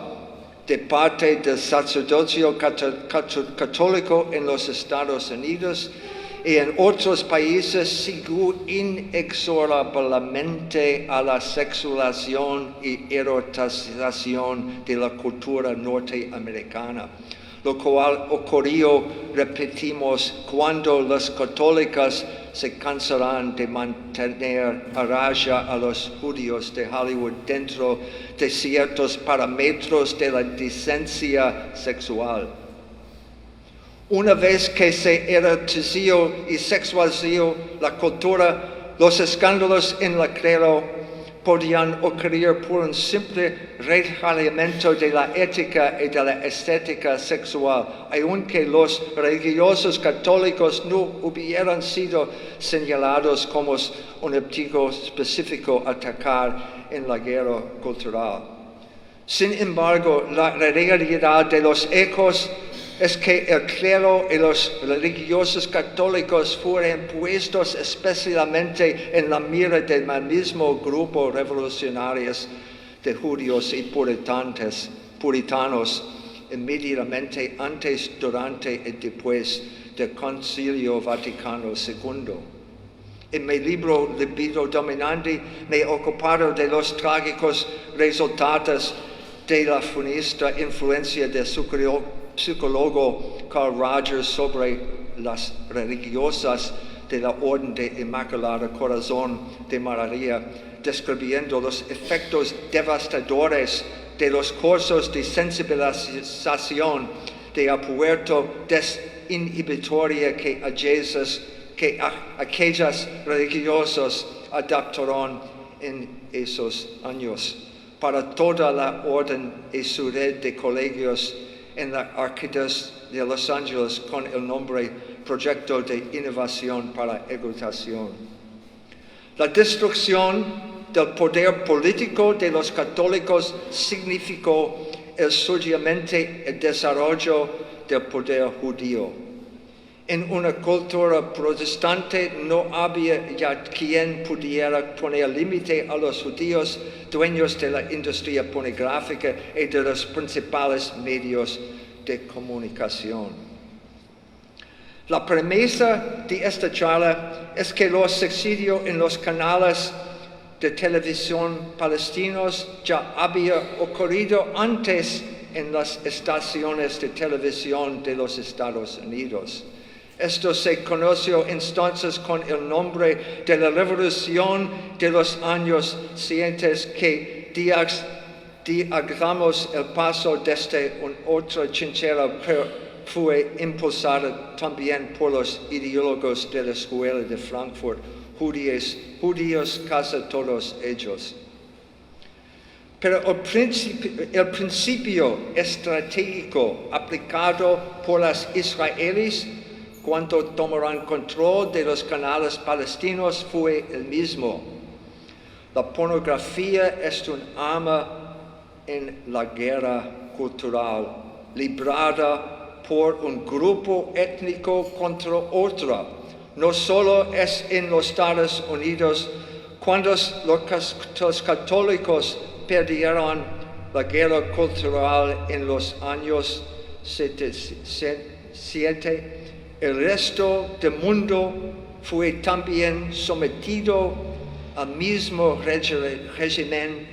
de parte del sacerdocio católico en los Estados Unidos y en otros países siguió inexorablemente a la sexualización y erotización de la cultura norteamericana, lo cual ocurrió, repetimos, cuando los católicos se cansarán de mantener a raya a los judíos de Hollywood dentro de ciertos parámetros de la decencia sexual. Una vez que se erotizó y sexualizó la cultura, los escándalos en la clero podían ocurrir por un simple relajamiento de la ética y de la estética sexual, aunque los religiosos católicos no hubieran sido señalados como un objetivo específico a atacar en la guerra cultural. Sin embargo, la realidad de los hechos es que el clero y los religiosos católicos fueron puestos especialmente en la mira del mismo grupo revolucionarios de judíos y puritanos inmediatamente antes, durante y después del Concilio Vaticano II. En mi libro Libido, Dominandi me he ocupado de los trágicos resultados de la funesta influencia del psicólogo Carl Rogers sobre las religiosas de la Orden de Inmaculado Corazón de María, describiendo los efectos devastadores de los cursos de sensibilización de apuerto desinhibitoria que aquellas religiosas adaptaron en esos años para toda la orden y su red de colegios en la Arquidiócesis de Los Ángeles con el nombre Proyecto de Innovación para Educación. La destrucción del poder político de los católicos significó el surgimiento y el desarrollo del poder judío. En una cultura protestante no había ya quien pudiera poner límite a los judíos, dueños de la industria pornográfica y de los principales medios de comunicación. La premisa de esta charla es que los subsidios en los canales de televisión palestinos ya había ocurrido antes en las estaciones de televisión de los Estados Unidos. Esto se conoció entonces con el nombre de la Revolución de los años siguientes, que diagramamos el paso desde una otra trinchera fue impulsada también por los ideólogos de la escuela de Frankfurt, judíos casi todos ellos. Pero el principio estratégico aplicado por los israelíes cuando tomaron control de los canales palestinos fue el mismo. La pornografía es un arma en la guerra cultural, librada por un grupo étnico contra otro. No solo es en los Estados Unidos cuando los católicos perdieron la guerra cultural en los años 77, el resto del mundo fue también sometido al mismo régimen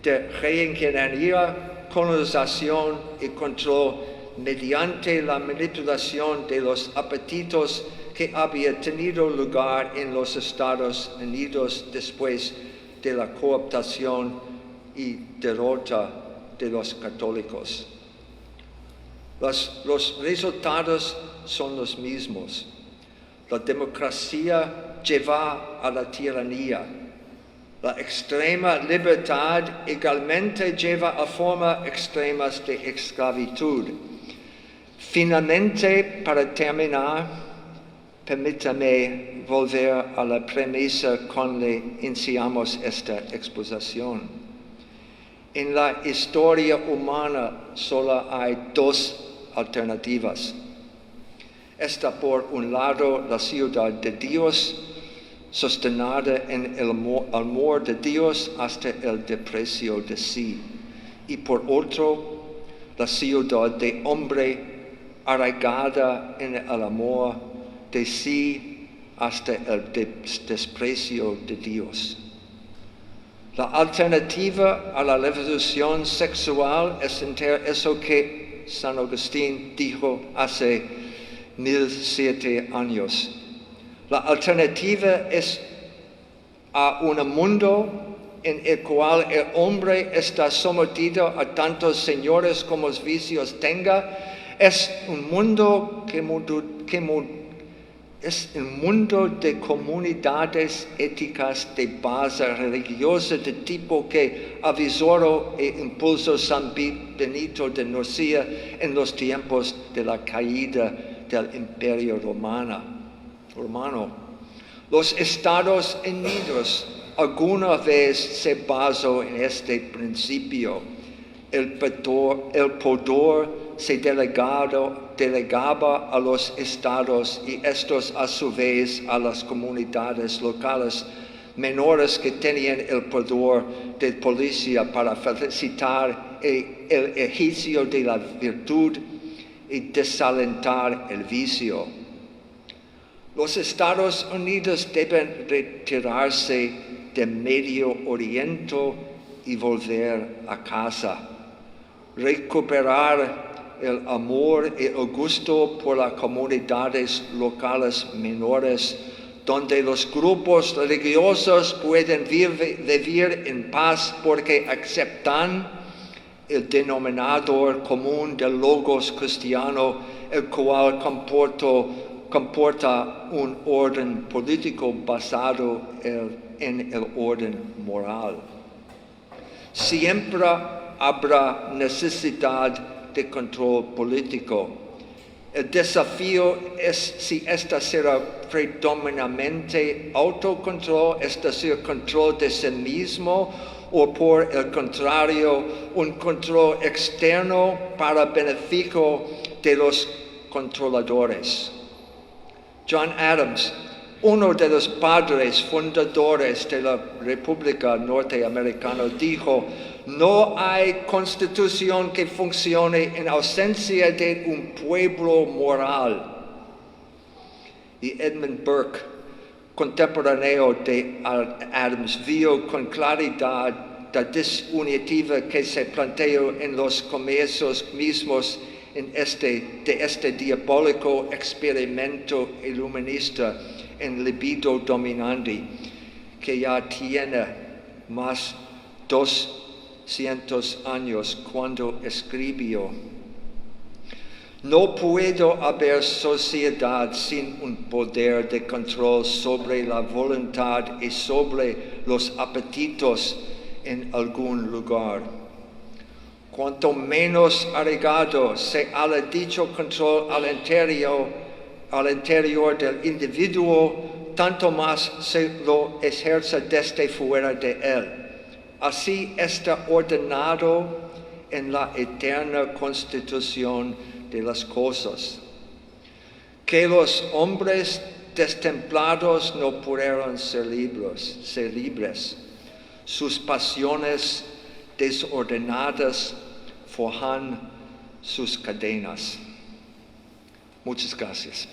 de reingeniería, colonización y control mediante la manipulación de los apetitos que había tenido lugar en los Estados Unidos después de la cooptación y derrota de los católicos. Los resultados son los mismos. La democracia lleva a la tiranía. La extrema libertad igualmente lleva a formas extremas de esclavitud. Finalmente, para terminar, permítame volver a la premisa con la que iniciamos esta exposición. En la historia humana solo hay dos alternativas. Está por un lado la ciudad de Dios, sostenida en el amor de Dios hasta el desprecio de sí. Y por otro, la ciudad de hombre arraigada en el amor de sí hasta el desprecio de Dios. La alternativa a la revolución sexual es eso que San Agustín dijo hace 1007 años. La alternativa es a un mundo en el cual el hombre está sometido a tantos señores como los vicios tenga. Es un mundo es un mundo de comunidades éticas de base religiosa de tipo que avisoró e impulsó San Benito de Nursia en los tiempos de la caída del Imperio Romano. Los Estados Unidos alguna vez se basó en este principio. El poder se delegaba a los estados y estos a su vez a las comunidades locales menores que tenían el poder de policía para facilitar el ejercicio de la virtud y desalentar el vicio. Los Estados Unidos deben retirarse del Medio Oriente y volver a casa, recuperar el amor y el gusto por las comunidades locales menores, donde los grupos religiosos pueden vivir en paz porque aceptan el denominador común del logos cristiano, el cual comporta un orden político basado en el orden moral. Siempre habrá necesidad de control político. El desafío es si esta será predominantemente autocontrol, es decir, control de sí mismo, o por el contrario, un control externo para beneficio de los controladores. John Adams, uno de los padres fundadores de la República Norteamericana, dijo: "No hay constitución que funcione en ausencia de un pueblo moral". Y Edmund Burke, contemporáneo de Adams, vio con claridad la disyuntiva que se planteó en los comienzos mismos de este diabólico experimento iluminista en Libido Dominandi, que ya tiene más 200 años cuando escribió: No puede haber sociedad sin un poder de control sobre la voluntad y sobre los apetitos en algún lugar. Cuanto menos arraigado sea dicho control al interior del individuo, tanto más se lo ejerce desde fuera de él. Así está ordenado en la eterna constitución de las cosas. Que los hombres destemplados no pudieron ser libres. Sus pasiones desordenadas forjan sus cadenas. Muchas gracias.